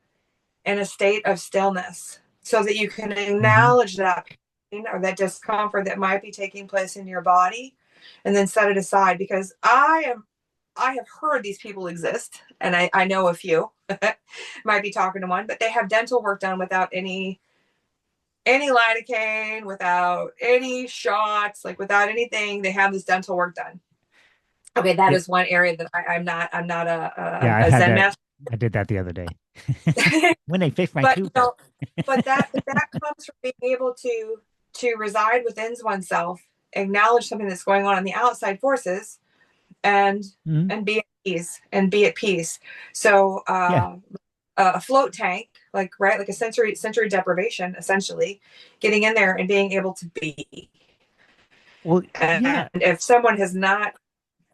[SPEAKER 2] in a state of stillness, so that you can
[SPEAKER 1] Hmm.
[SPEAKER 2] acknowledge that pain or that discomfort that might be taking place in your body, and then set it aside. Because I have heard these people exist, and I know a few. Might be talking to one, but they have dental work done without any lidocaine, without any shots, like without anything. They have this dental work done. Okay, that
[SPEAKER 1] Yeah.
[SPEAKER 2] is one area that I'm not
[SPEAKER 1] Yeah. I
[SPEAKER 2] a
[SPEAKER 1] had
[SPEAKER 2] Zen
[SPEAKER 1] that.
[SPEAKER 2] master.
[SPEAKER 1] I did that the other day when they fixed my
[SPEAKER 2] But
[SPEAKER 1] tooth. Up.
[SPEAKER 2] that comes from being able to reside within oneself, acknowledge something that's going on the outside forces, and
[SPEAKER 1] Mhm.
[SPEAKER 2] and be at peace and be at peace. So
[SPEAKER 1] Yeah.
[SPEAKER 2] a float tank, like right, like a sensory deprivation, essentially, getting in there and being able to be.
[SPEAKER 1] Well.
[SPEAKER 2] And
[SPEAKER 1] Yeah.
[SPEAKER 2] if someone has not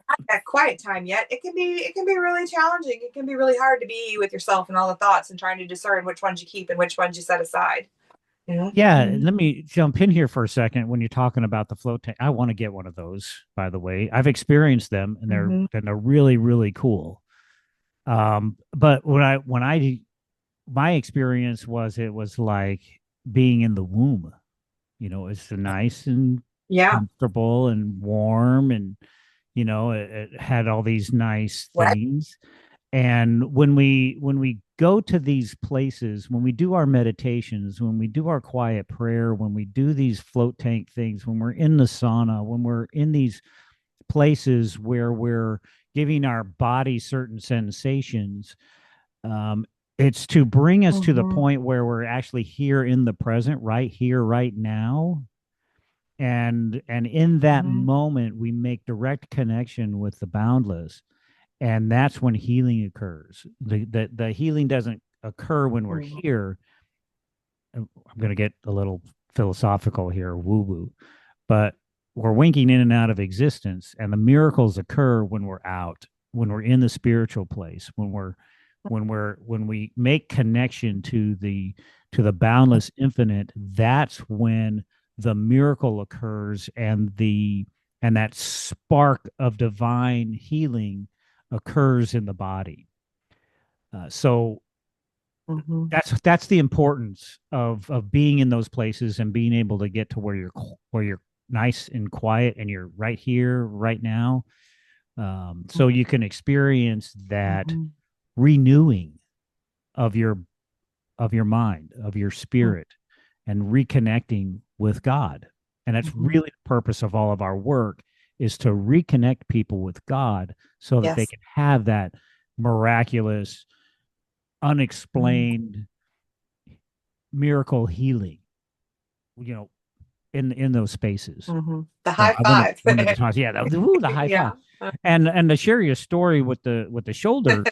[SPEAKER 2] had that quiet time yet, it can be really challenging. It can be really hard to be with yourself and all the thoughts and trying to discern which ones you keep and which ones you set aside.
[SPEAKER 1] Yeah,
[SPEAKER 2] Mm-hmm.
[SPEAKER 1] let me jump in here for a second. When you're talking about the float tank, I want to get one of those. By the way, I've experienced them, and
[SPEAKER 2] Mm-hmm.
[SPEAKER 1] they're really really cool. But when I my experience was it was like being in the womb. It's nice and
[SPEAKER 2] Yeah.
[SPEAKER 1] comfortable and warm, and it had all these nice
[SPEAKER 2] Right.
[SPEAKER 1] things. And when we go to these places, when we do our meditations, when we do our quiet prayer, when we do these float tank things, when we're in the sauna, when we're in these places where we're giving our body certain sensations, um, it's to bring us to the
[SPEAKER 2] Mm-hmm.
[SPEAKER 1] point where we're actually here in the present, right here, right now. And in that
[SPEAKER 2] Mm-hmm.
[SPEAKER 1] moment, we make direct connection with the boundless, and that's when healing occurs. The healing doesn't occur when we're
[SPEAKER 2] Mm-hmm.
[SPEAKER 1] here. I'm going to get a little philosophical here, woo woo, but we're winking in and out of existence, and the miracles occur when we're out, when we're in the spiritual place, when we make connection to the boundless infinite, that's when the miracle occurs, and that spark of divine healing occurs in the body. So
[SPEAKER 2] Mhm.
[SPEAKER 1] that's the importance of being in those places and being able to get to where you're nice and quiet and you're right here right now, so you can experience that
[SPEAKER 2] Mhm.
[SPEAKER 1] renewing of your mind, of your
[SPEAKER 2] Mhm.
[SPEAKER 1] spirit, and reconnecting with God. And that's
[SPEAKER 2] Mhm.
[SPEAKER 1] really the purpose of all of our work, is to reconnect people with God so that they
[SPEAKER 2] Yes.
[SPEAKER 1] can have that miraculous,
[SPEAKER 2] Mhm.
[SPEAKER 1] unexplained miracle healing, you know, in those spaces.
[SPEAKER 2] Mhm. The
[SPEAKER 1] So
[SPEAKER 2] high
[SPEAKER 1] I wanted
[SPEAKER 2] five.
[SPEAKER 1] wanted to talk, yeah, the high five,
[SPEAKER 2] Yeah.
[SPEAKER 1] and to share your story with the shoulder,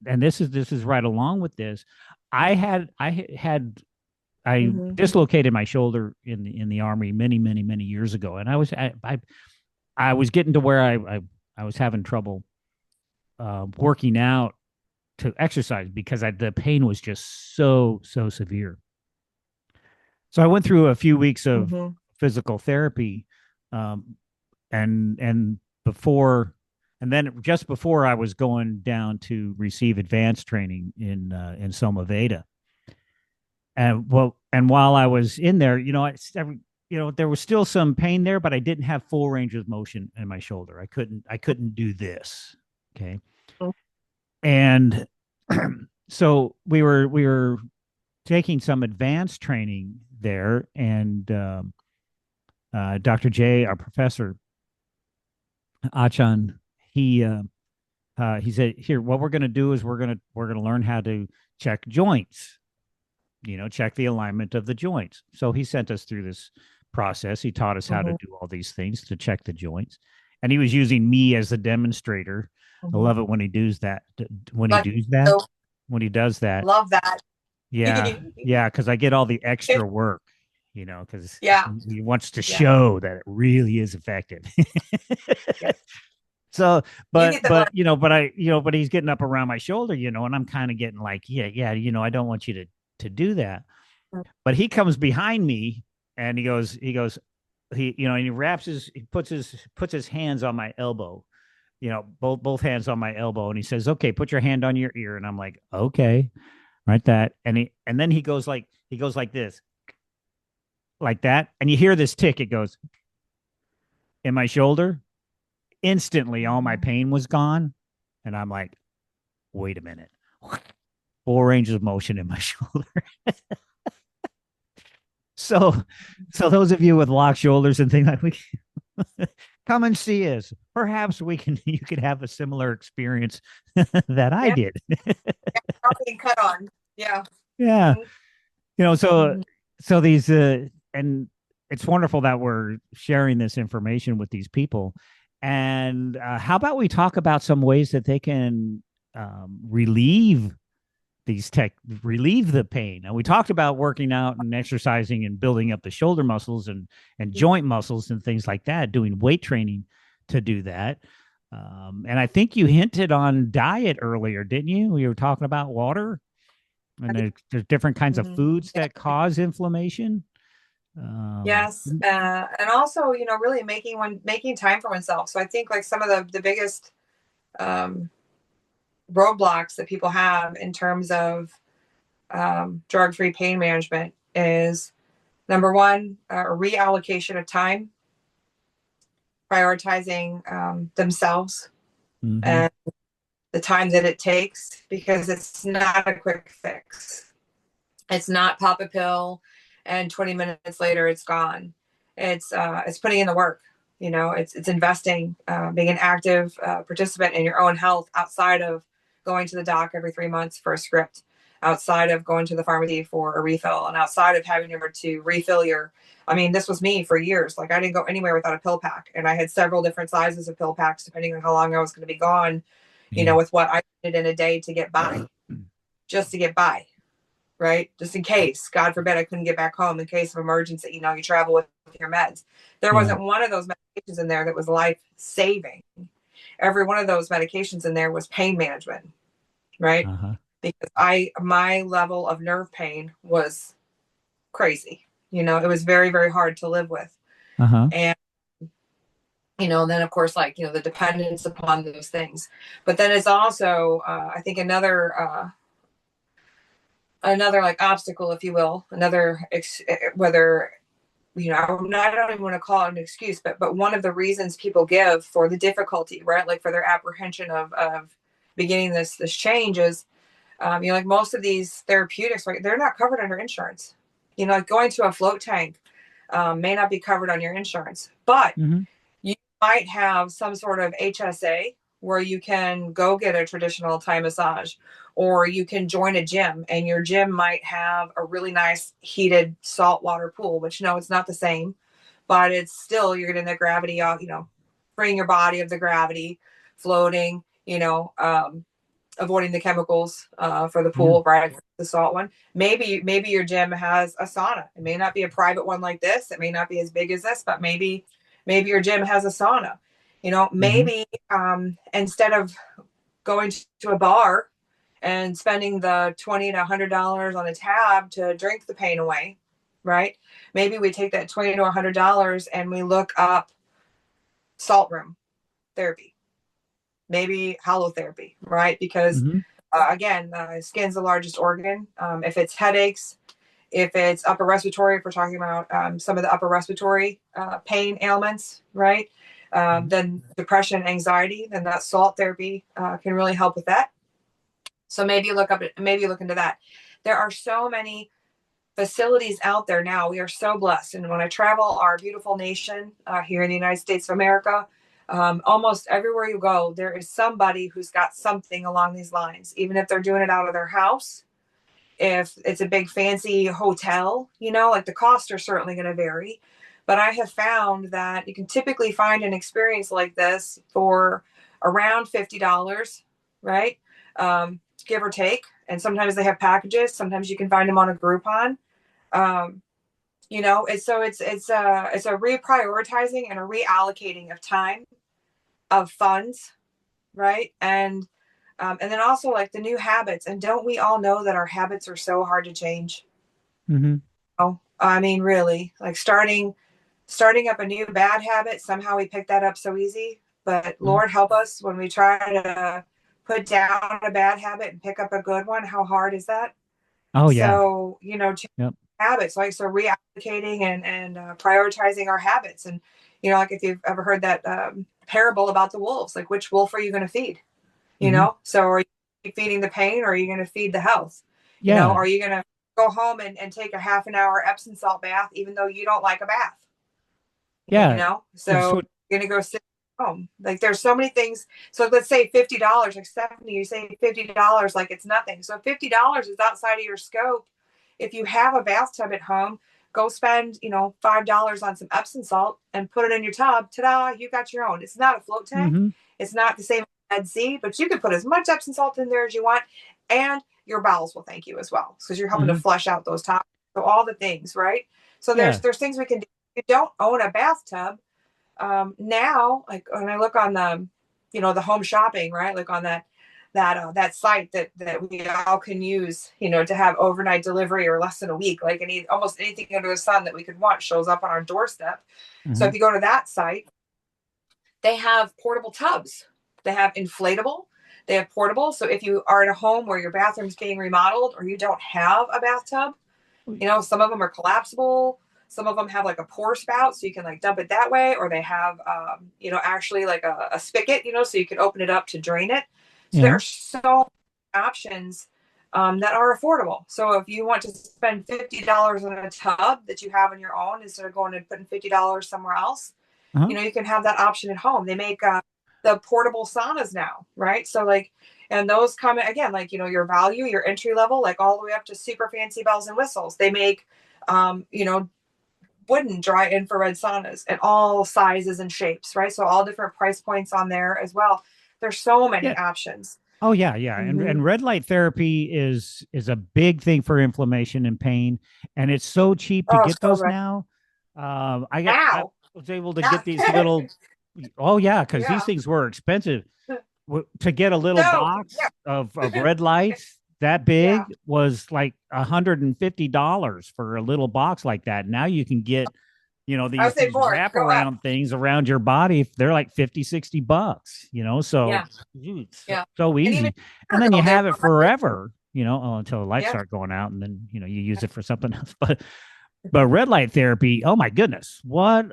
[SPEAKER 1] and this is right along with this. I
[SPEAKER 2] Mhm.
[SPEAKER 1] dislocated my shoulder in the army many years ago, and I was getting to where I was having trouble working out to exercise because the pain was just so severe. So I went through a few weeks of
[SPEAKER 2] Mhm.
[SPEAKER 1] physical therapy, um, and before, and then just before I was going down to receive advanced training in Somaveda. And while I was in there, there was still some pain there, but I didn't have full range of motion in my shoulder. I couldn't do this. Okay. And so we were taking some advanced training there, and Dr. J, our professor Achan, he he said, "Here, what we're going to do is we're going to learn how to check joints, check the alignment of the joints." So he sent us through this process. He taught us how to
[SPEAKER 2] Mhm.
[SPEAKER 1] do all these things to check the joints, and he was using me as the demonstrator. I
[SPEAKER 2] Mhm.
[SPEAKER 1] love it when he does that. When he
[SPEAKER 2] But
[SPEAKER 1] does that,
[SPEAKER 2] so
[SPEAKER 1] when he does that,
[SPEAKER 2] love that.
[SPEAKER 1] yeah, yeah, because I get all the extra work, because
[SPEAKER 2] Yeah.
[SPEAKER 1] he wants to
[SPEAKER 2] Yeah.
[SPEAKER 1] show that it really is effective.
[SPEAKER 2] Yeah.
[SPEAKER 1] So,
[SPEAKER 2] You get the
[SPEAKER 1] but
[SPEAKER 2] money.
[SPEAKER 1] but he's getting up around my shoulder, and I'm kind of getting like, yeah, I don't want you to do that. But he comes behind me, and and he puts his hands on my elbow, both hands on my elbow, and he says, "Okay, put your hand on your ear." And I'm like, "Okay, right that." And then he goes like this, like that, and you hear this tick. It goes in my shoulder. Instantly, all my
[SPEAKER 2] Mhm.
[SPEAKER 1] pain was gone, and I'm like, "Wait a minute." Full range of motion in my shoulder. So, so those of you with locked shoulders and things like we come and see us. Perhaps you could have a similar experience that I
[SPEAKER 2] Yeah.
[SPEAKER 1] did.
[SPEAKER 2] Not being cut on. Yeah.
[SPEAKER 1] Yeah.
[SPEAKER 2] Mhm.
[SPEAKER 1] So
[SPEAKER 2] Mhm.
[SPEAKER 1] these and it's wonderful that we're sharing this information with these people. And how about we talk about some ways that they can relieve these tech relieve the pain. And we talked about working out and exercising and building up the shoulder muscles and joint muscles and things like that, doing weight training to do that. And I think you hinted on diet earlier, didn't you? We were talking about water, and there's different kinds of
[SPEAKER 2] Mhm.
[SPEAKER 1] foods that cause inflammation. Um,
[SPEAKER 2] Yes, and also, really making time for oneself. So I think like some of the biggest um, roadblocks that people have in terms of drug-free pain management is number one, a reallocation of time, prioritizing themselves
[SPEAKER 1] mhm.
[SPEAKER 2] and the time that it takes, because it's not a quick fix. It's not pop a pill and 20 minutes later it's gone. It's putting in the work. It's investing, being an active participant in your own health outside of going to the doc every 3 months for a script, outside of going to the pharmacy for a refill, and outside of having to refill your. I mean, this was me for years. Like I didn't go anywhere without a pill pack, and I had several different sizes of pill packs depending on how long I was going to be gone.
[SPEAKER 1] Yeah.
[SPEAKER 2] With what I needed in a day to get by, just to get by, right? Just in case, God forbid, I couldn't get back home in case of emergency. You travel with your meds. There
[SPEAKER 1] Yeah.
[SPEAKER 2] wasn't one of those medications in there that was life saving. every one of those medications in there was pain management, right?
[SPEAKER 1] Uh-huh.
[SPEAKER 2] Because my level of nerve pain was crazy. It was very, very hard to live with.
[SPEAKER 1] Uh-huh.
[SPEAKER 2] And then of course, like, the dependence upon those things. But then it's also, I think, another like obstacle, if you will, whether, I don't even want to call it an excuse, but one of the reasons people give for the difficulty, right? Like for their apprehension of beginning this change is, like most of these therapeutics, right? They're not covered under insurance. Like going to a float tank may not be covered on your insurance, but
[SPEAKER 1] Mm-hmm.
[SPEAKER 2] you might have some sort of HSA where you can go get a traditional Thai massage, or you can join a gym, and your gym might have a really nice heated saltwater pool, which no, it's not the same, but it's still, you're getting the gravity off, freeing your body of the gravity, floating, avoiding the chemicals for the
[SPEAKER 1] Yeah.
[SPEAKER 2] pool, right? The salt one. Maybe your gym has a sauna. It may not be a private one like this. It may not be as big as this, but maybe your gym has a sauna.
[SPEAKER 1] Mm-hmm.
[SPEAKER 2] Maybe instead of going to a bar and spending the $20 to $100 on a tab to drink the pain away, right? Maybe we take that $20 to $100 and we look up salt room therapy, maybe halotherapy, right? Because
[SPEAKER 1] Mm-hmm.
[SPEAKER 2] again, skin's the largest organ. If it's headaches, if it's upper respiratory, if we're talking about some of the upper respiratory pain ailments, right? Then depression, anxiety, then that salt therapy can really help with that. So maybe look into that. There are so many facilities out there now. We are so blessed. And when I travel our beautiful nation here in the United States of America, almost everywhere you go, there is somebody who's got something along these lines, even if they're doing it out of their house. If it's a big fancy hotel, like the costs are certainly going to vary. But I have found that you can typically find an experience like this for around $50, right? Give or take. And sometimes they have packages. Sometimes you can find them on a Groupon. Um, it's a reprioritizing and a reallocating of time, of funds, right? And then also like the new habits. And don't we all know that our habits are so hard to change?
[SPEAKER 1] Mm-hmm.
[SPEAKER 2] Oh, I mean, really, like starting up a new bad habit. Somehow we pick that up so easy, but
[SPEAKER 1] Mm-hmm.
[SPEAKER 2] Lord help us when we try to put down a bad habit and pick up a good one. How hard is that?
[SPEAKER 1] Oh yeah.
[SPEAKER 2] So,
[SPEAKER 1] Yep.
[SPEAKER 2] habits, like, so reallocating and prioritizing our habits. And, like if you've ever heard that parable about the wolves, like which wolf are you going to feed?
[SPEAKER 1] Mm-hmm.
[SPEAKER 2] So are you feeding the pain, or are you going to feed the health?
[SPEAKER 1] Yeah.
[SPEAKER 2] Are you going to go home and take a half an hour Epsom salt bath, even though you don't like a bath?
[SPEAKER 1] Yeah. It's
[SPEAKER 2] So
[SPEAKER 1] what
[SPEAKER 2] you're going to go sit at home. Like there's so many things. So let's say $50, like Stephanie, you say $50 like it's nothing. So $50 is outside of your scope. If you have a bathtub at home, go spend, $5 on some Epsom salt and put it in your tub. Ta-da, you got your own. It's not a float tank.
[SPEAKER 1] mm-hmm.
[SPEAKER 2] It's not the same as Red Sea, but you can put as much Epsom salt in there as you want, and your bowels will thank you as well, because you're helping to
[SPEAKER 1] Mm-hmm.
[SPEAKER 2] flush out those toxins. So all the things, right? So there's
[SPEAKER 1] Yeah.
[SPEAKER 2] there's things we can do. If you don't own a bathtub, now, like when I look on the home shopping, right, like on that site that we all can use, to have overnight delivery or less than a week, like almost anything under the sun that we could want shows up on our doorstep. So
[SPEAKER 1] Mm-hmm.
[SPEAKER 2] if you go to that site, they have portable tubs. They have inflatable. They have portable. So if you are in a home where your bathroom's being remodeled or you don't have a bathtub, some of them are collapsible. Some of them have like a pour spout, so you can like dump it that way, or they have, actually like a spigot, so you can open it up to drain it. So there
[SPEAKER 1] Yeah.
[SPEAKER 2] are so many options that are affordable. So if you want to spend $50 on a tub that you have on your own instead of going and putting $50 somewhere else,
[SPEAKER 1] Uh-huh.
[SPEAKER 2] you can have that option at home. They make the portable saunas now, right? So like, and those come again, like, your value, your entry level, like all the way up to super fancy bells and whistles. They make, wooden dry infrared saunas in all sizes and shapes, right? So all different price points on there as well. There's so many
[SPEAKER 1] Yeah.
[SPEAKER 2] options.
[SPEAKER 1] Oh yeah, yeah. And red light therapy is a big thing for inflammation and pain, and it's so cheap to
[SPEAKER 2] Oh,
[SPEAKER 1] get
[SPEAKER 2] so
[SPEAKER 1] those
[SPEAKER 2] right
[SPEAKER 1] now. I
[SPEAKER 2] now.
[SPEAKER 1] was able to get
[SPEAKER 2] Not
[SPEAKER 1] these little Oh yeah, because these
[SPEAKER 2] Yeah.
[SPEAKER 1] things were expensive. To get a little
[SPEAKER 2] So yeah,
[SPEAKER 1] box of red lights that
[SPEAKER 2] yeah.
[SPEAKER 1] big was like $150 for a little box like that. Now you can get,
[SPEAKER 2] I would say
[SPEAKER 1] these
[SPEAKER 2] more. Go up.
[SPEAKER 1] wraparound things around your body. They're like 50, $60, so
[SPEAKER 2] Yeah,
[SPEAKER 1] so,
[SPEAKER 2] yeah.
[SPEAKER 1] so
[SPEAKER 2] And even
[SPEAKER 1] easy. And then
[SPEAKER 2] ago,
[SPEAKER 1] you
[SPEAKER 2] they
[SPEAKER 1] have
[SPEAKER 2] were
[SPEAKER 1] it
[SPEAKER 2] like,
[SPEAKER 1] forever, until the lights
[SPEAKER 2] yeah,
[SPEAKER 1] start going out, and then you use it for something else. But red light therapy, oh my goodness, what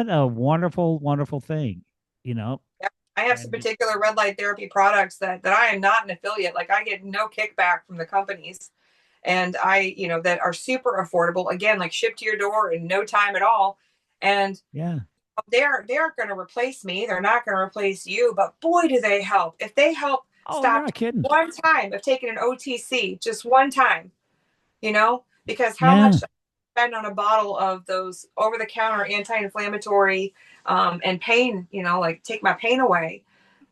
[SPEAKER 1] a wonderful, wonderful thing, you know.
[SPEAKER 2] yeah. I have some
[SPEAKER 1] And
[SPEAKER 2] particular red light therapy products that I am not an affiliate. Like I get no kickback from the companies, and that are super affordable. Again, like shipped to your door in no time at all. And
[SPEAKER 1] yeah.
[SPEAKER 2] they're going to replace me. They're not going to replace you, but boy, do they help. If they help
[SPEAKER 1] Oh, you're
[SPEAKER 2] stop
[SPEAKER 1] not kidding.
[SPEAKER 2] one time of taking an OTC, just one time, because how
[SPEAKER 1] Yeah.
[SPEAKER 2] much I spend on a bottle of those over the counter anti-inflammatory and pain, like take my pain away,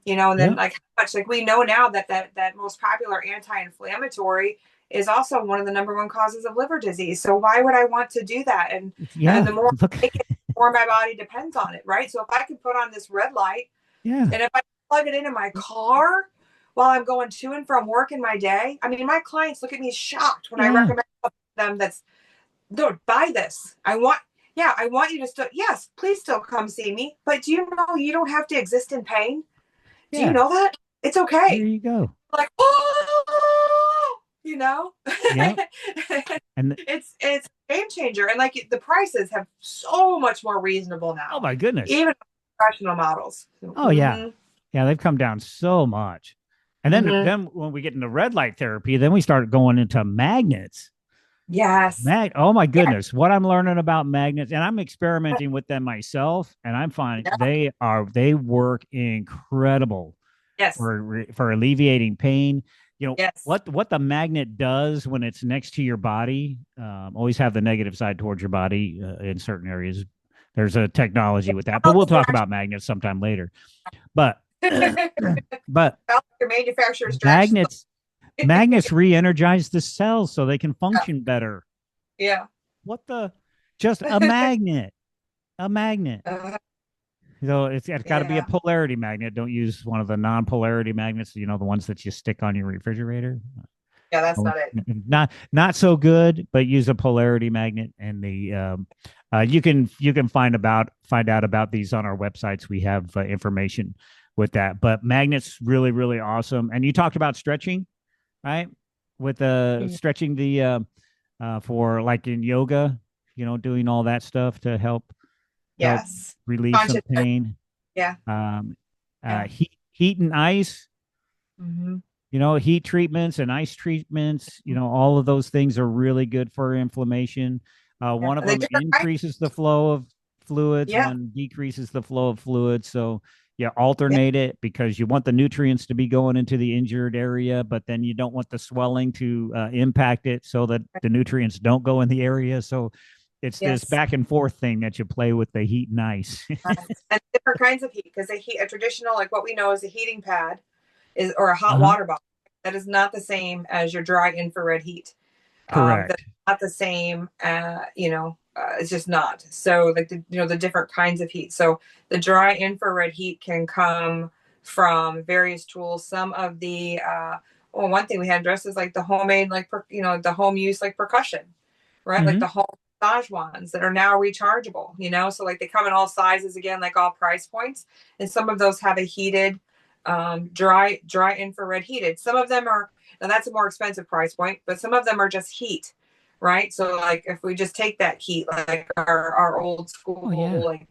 [SPEAKER 2] and then
[SPEAKER 1] Yeah.
[SPEAKER 2] like how much, like we know now that most popular anti-inflammatory is also one of the number one causes of liver disease. So why would I want to do that? And
[SPEAKER 1] Yeah.
[SPEAKER 2] the more
[SPEAKER 1] Look.
[SPEAKER 2] I take it, the more my body depends on it, right? So if I can put on this red light,
[SPEAKER 1] Yeah.
[SPEAKER 2] and if I plug it into my car while I'm going to and from work in my day, I mean, my clients look at me shocked when I
[SPEAKER 1] Yeah.
[SPEAKER 2] recommend them that's, don't buy this. I want you to still, yes, please still come see me. But do you know you don't have to exist in pain? Do you
[SPEAKER 1] Yeah.
[SPEAKER 2] know that? It's
[SPEAKER 1] There
[SPEAKER 2] okay.
[SPEAKER 1] you go.
[SPEAKER 2] Like, oh, you know,
[SPEAKER 1] Yep. And
[SPEAKER 2] it's a game changer. And like the prices have so much more reasonable
[SPEAKER 1] oh
[SPEAKER 2] now,
[SPEAKER 1] my goodness.
[SPEAKER 2] even professional models.
[SPEAKER 1] Oh yeah.
[SPEAKER 2] Mm-hmm.
[SPEAKER 1] Yeah, they've come down so much. And
[SPEAKER 2] Mm-hmm.
[SPEAKER 1] then when we get into red light therapy, then we start going into magnets.
[SPEAKER 2] Yes.
[SPEAKER 1] Oh my
[SPEAKER 2] Yeah.
[SPEAKER 1] goodness, what I'm learning about magnets, and I'm experimenting with them myself, and I'm finding
[SPEAKER 2] Yeah.
[SPEAKER 1] they work incredible
[SPEAKER 2] Yes.
[SPEAKER 1] for alleviating pain.
[SPEAKER 2] Yes.
[SPEAKER 1] What the magnet does when it's next to your body. Always have the negative side towards your body in certain areas. There's a technology
[SPEAKER 2] Yeah.
[SPEAKER 1] with that, but we'll
[SPEAKER 2] Well,
[SPEAKER 1] talk about magnets sometime later. But but
[SPEAKER 2] your manufacturer's directions.
[SPEAKER 1] magnets magnets re-energize the cells so they can function better.
[SPEAKER 2] Yeah.
[SPEAKER 1] What the? Just a magnet, a magnet.
[SPEAKER 2] Uh,
[SPEAKER 1] It's got to be a
[SPEAKER 2] yeah.
[SPEAKER 1] polarity magnet. Don't use one of the non-polarity magnets. The ones that you stick on your refrigerator.
[SPEAKER 2] Yeah. That's
[SPEAKER 1] Oh,
[SPEAKER 2] not it.
[SPEAKER 1] not so good, but use a polarity magnet, and you can find out about these on our websites. We have information with that. But magnets really really awesome. And you talked about stretching, right? With
[SPEAKER 2] Mhm.
[SPEAKER 1] stretching for like in yoga, doing all that stuff to help
[SPEAKER 2] Yes.
[SPEAKER 1] relieve some
[SPEAKER 2] Conscious.
[SPEAKER 1] pain.
[SPEAKER 2] Yeah.
[SPEAKER 1] Um,
[SPEAKER 2] Yeah.
[SPEAKER 1] heat and ice,
[SPEAKER 2] Mm-hmm.
[SPEAKER 1] heat treatments and ice treatments, all of those things are really good for inflammation.
[SPEAKER 2] Yeah.
[SPEAKER 1] One of
[SPEAKER 2] Are they
[SPEAKER 1] them
[SPEAKER 2] different kinds?
[SPEAKER 1] increases the flow of fluids,
[SPEAKER 2] Yeah.
[SPEAKER 1] one decreases the flow of fluids. So you
[SPEAKER 2] Yeah.
[SPEAKER 1] alternate it because you want the nutrients to be going into the injured area, but then you don't want the swelling to impact it so that the nutrients don't go in the area. So it's this
[SPEAKER 2] Yes.
[SPEAKER 1] back and forth thing that you play with the heat and ice.
[SPEAKER 2] And different kinds of heat, because a traditional, like what we know as a heating pad is, or a hot
[SPEAKER 1] Uh-huh.
[SPEAKER 2] water bottle, that is not the same as your dry infrared heat. That's
[SPEAKER 1] Correct.
[SPEAKER 2] not the same. It's just not. So like the different kinds of heat. So the dry infrared heat can come from various tools. Some of the one thing we had addressed is like the homemade, like the home use, like percussion, right? Like
[SPEAKER 1] Mm-hmm.
[SPEAKER 2] the home massage wands that are now rechargeable. So like they come in all sizes, again, like all price points, and some of those have a heated dry infrared heated. Some of them are, now that's a more expensive price point, but some of them are just heat, right? So like if we just take that heat, like our old
[SPEAKER 1] Oh
[SPEAKER 2] school,
[SPEAKER 1] yeah.
[SPEAKER 2] like,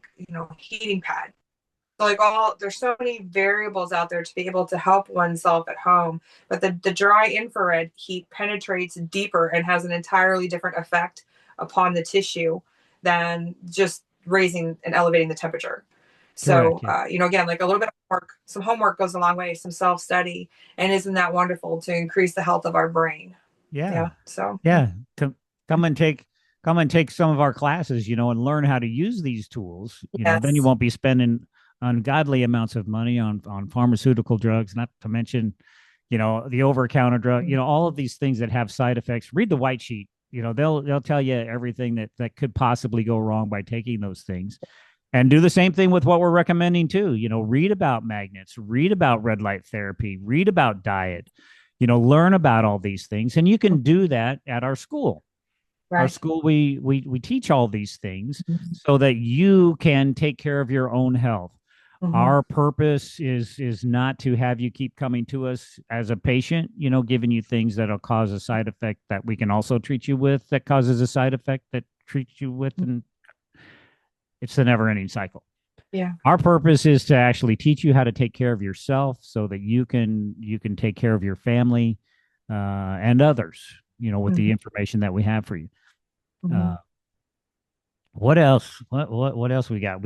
[SPEAKER 2] heating pad. So like there's so many variables out there to be able to help oneself at home. But the dry infrared heat penetrates deeper and has an entirely different effect upon the tissue than just raising and elevating the temperature. So,
[SPEAKER 1] Correct. Yeah.
[SPEAKER 2] again, like a little bit of work, some homework goes a long way, some self study. And isn't that wonderful to increase the health of our brain?
[SPEAKER 1] Yeah.
[SPEAKER 2] Yeah. So, yeah.
[SPEAKER 1] Yeah. Come and take some of our classes, and learn how to use these tools. Then you
[SPEAKER 2] Yes.
[SPEAKER 1] won't be spending ungodly amounts of money on pharmaceutical drugs, not to mention, the over counter drug, all of these things that have side effects. Read the white sheet. They'll tell you everything that could possibly go wrong by taking those things. And do the same thing with what we're recommending too. Read about magnets, read about red light therapy, read about diet, learn about all these things. And you can do that at our school. Our
[SPEAKER 2] Right.
[SPEAKER 1] school, we teach all these things so that you can take care of your own health.
[SPEAKER 2] Mhm.
[SPEAKER 1] Our purpose is not to have you keep coming to us as a patient, giving you things that'll cause a side effect that we can also treat you with that causes a side effect that treats you with, and it's a never-ending cycle.
[SPEAKER 2] Yeah.
[SPEAKER 1] Our purpose is to actually teach you how to take care of yourself so that you can take care of your family and others, with the
[SPEAKER 2] Mhm.
[SPEAKER 1] information that we have for you.
[SPEAKER 2] Mhm.
[SPEAKER 1] Uh, what else? What else we got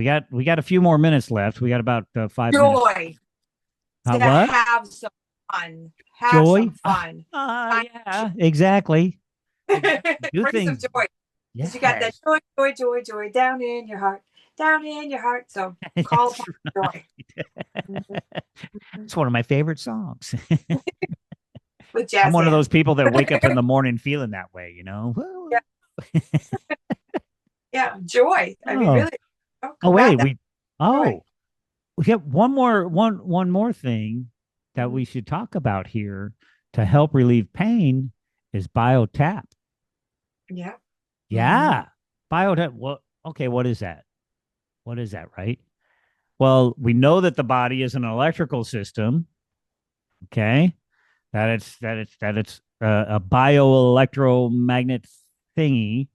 [SPEAKER 1] a few more minutes left. We got about 5 minutes.
[SPEAKER 2] Joy to
[SPEAKER 1] What?
[SPEAKER 2] have some fun. Have
[SPEAKER 1] Joy?
[SPEAKER 2] some fun. Find
[SPEAKER 1] Yeah, exactly. Exactly. Do
[SPEAKER 2] bring some
[SPEAKER 1] things.
[SPEAKER 2] joy because you got that
[SPEAKER 1] Yes.
[SPEAKER 2] joy, joy, joy, joy down in your heart, down in your heart. So call
[SPEAKER 1] That's
[SPEAKER 2] upon
[SPEAKER 1] right.
[SPEAKER 2] joy. Mhm.
[SPEAKER 1] It's one of my favorite songs.
[SPEAKER 2] With
[SPEAKER 1] I'm
[SPEAKER 2] jazz
[SPEAKER 1] one of those
[SPEAKER 2] hands.
[SPEAKER 1] people that wake up in the morning feeling that way.
[SPEAKER 2] Yeah, yeah, joy. I mean,
[SPEAKER 1] Oh,
[SPEAKER 2] really, oh,
[SPEAKER 1] oh,
[SPEAKER 2] combat
[SPEAKER 1] wait,
[SPEAKER 2] that joy.
[SPEAKER 1] we have one more thing that
[SPEAKER 2] Mhm.
[SPEAKER 1] we should talk about here to help relieve pain is BioTap.
[SPEAKER 2] Yeah. Hmm.
[SPEAKER 1] Yeah. BioTap. Well, okay, what is that? What is that, right? Well, we know that the body is an electrical system, okay? That it's a bioelectromagnet thingy,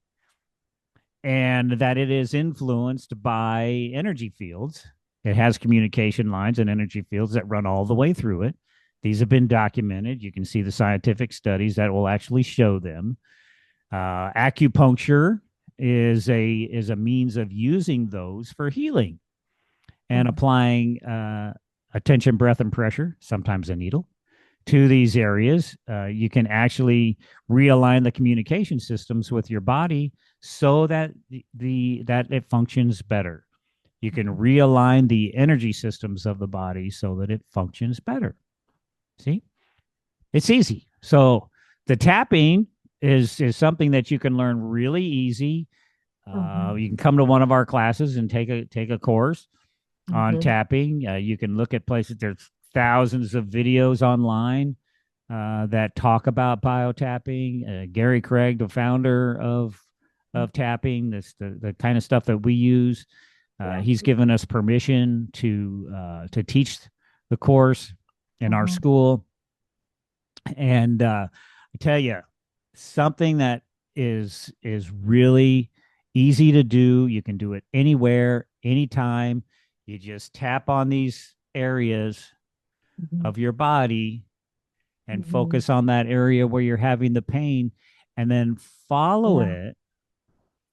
[SPEAKER 1] and that it is influenced by energy fields. It has communication lines and energy fields that run all the way through it. These have been documented. You can see the scientific studies that will actually show them. Acupuncture is a means of using those for healing and
[SPEAKER 2] Hmm.
[SPEAKER 1] applying attention, breath, and pressure, sometimes a needle, to these areas. You can actually realign the communication systems with your body so that that it functions better. You can realign the energy systems of the body so that it functions better. See, it's easy. So the tapping is something that you can learn really easy.
[SPEAKER 2] Hmm.
[SPEAKER 1] You can come to one of our classes and take a course on
[SPEAKER 2] Hmm.
[SPEAKER 1] tapping. You can look at places. There's thousands of videos online that talk about biotapping. Gary Craig, the founder of tapping, this the kind of stuff that we use.
[SPEAKER 2] Yeah.
[SPEAKER 1] He's given us permission to teach the course in our
[SPEAKER 2] Hmm.
[SPEAKER 1] school, and I tell you something that is really easy to do. You can do it anywhere, anytime. You just tap on these areas
[SPEAKER 2] Hmm.
[SPEAKER 1] of your body and
[SPEAKER 2] Hmm.
[SPEAKER 1] focus on that area where you're having the pain, and then follow
[SPEAKER 2] Yeah.
[SPEAKER 1] it,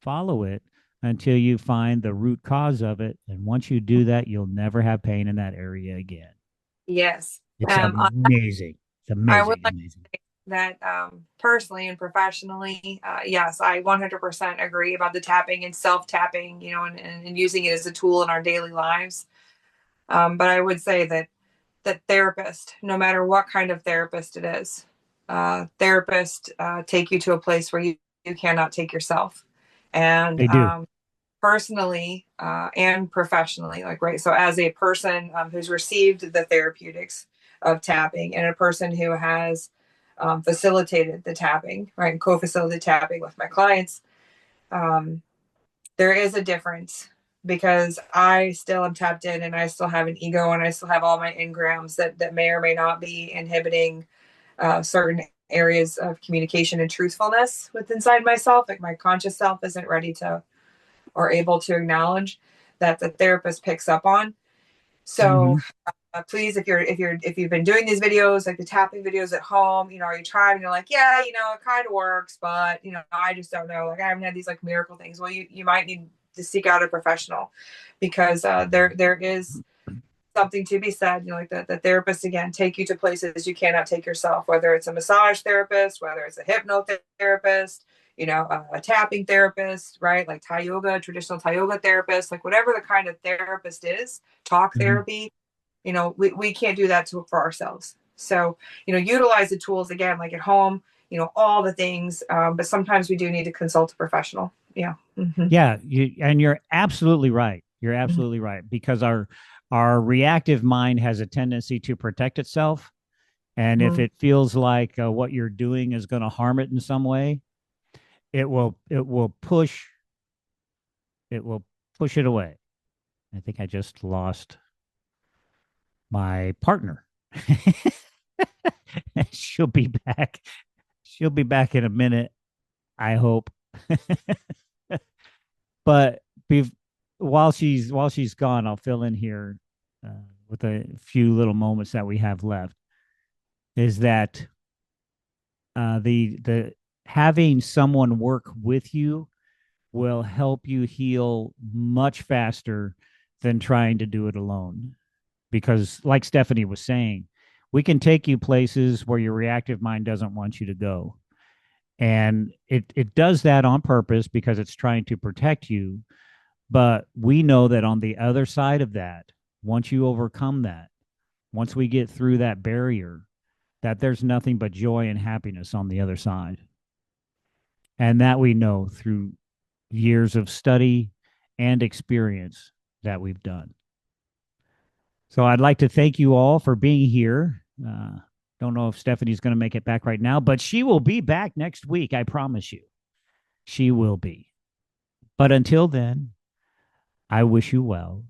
[SPEAKER 1] follow it until you find the root cause of it. And once you do that, you'll never have pain in that area again.
[SPEAKER 2] Yes.
[SPEAKER 1] It's amazing. It's
[SPEAKER 2] I would
[SPEAKER 1] amazing,
[SPEAKER 2] like
[SPEAKER 1] amazing.
[SPEAKER 2] that personally and professionally, yes, I 100% agree about the tapping and self tapping, and using it as a tool in our daily lives. But I would say that therapist, no matter what kind of therapist it is, therapists take you to a place where you cannot take yourself. And
[SPEAKER 1] They do.
[SPEAKER 2] personally and professionally, like, right. So, as a person who's received the therapeutics of tapping and a person who has facilitated the tapping, right, and co facilitated tapping with my clients, um, there is a difference because I still am tapped in and I still have an ego and I still have all my engrams that may or may not be inhibiting certain areas of communication and truthfulness with inside myself. Like my conscious self isn't ready to or able to acknowledge that the therapist picks up on. So
[SPEAKER 1] Hmm.
[SPEAKER 2] please, if you've been doing these videos, like the tapping videos at home, are you trying? And you're like, yeah, it kind of works, but I just don't know. Like I haven't had these like miracle things. Well, you might need to seek out a professional because there is something to be said. Like the therapist again take you to places you cannot take yourself. Whether it's a massage therapist, whether it's a hypnotherapist, a tapping therapist, right? Like Thai yoga, traditional Thai yoga therapist, like whatever the kind of therapist is, talk
[SPEAKER 1] Hmm.
[SPEAKER 2] therapy, we can't do that for ourselves. So, utilize the tools again, like at home, all the things. But sometimes we do need to consult a professional. Yeah. Hmm.
[SPEAKER 1] Yeah, and you're absolutely right. You're
[SPEAKER 2] Mhm.
[SPEAKER 1] absolutely right, because our reactive mind has a tendency to protect itself, and if
[SPEAKER 2] Mhm.
[SPEAKER 1] it feels like what you're doing is going to harm it in some way, it will push it away. I think I just lost my partner. She'll be back. She'll be back in a minute, I hope. But while she's gone, I'll fill in here uh, with a few little moments that we have left. Is that the having someone work with you will help you heal much faster than trying to do it alone. Because, like Stephanie was saying, we can take you places where your reactive mind doesn't want you to go. And it does that on purpose because it's trying to protect you. But we know that on the other side of that, once you overcome that, once we get through that barrier, that there's nothing but joy and happiness on the other side. And that we know through years of study and experience that we've done. So I'd like to thank you all for being here. Don't know if Stephanie's going to make it back right now, but she will be back next week. I promise you, she will be. But until then, I wish you well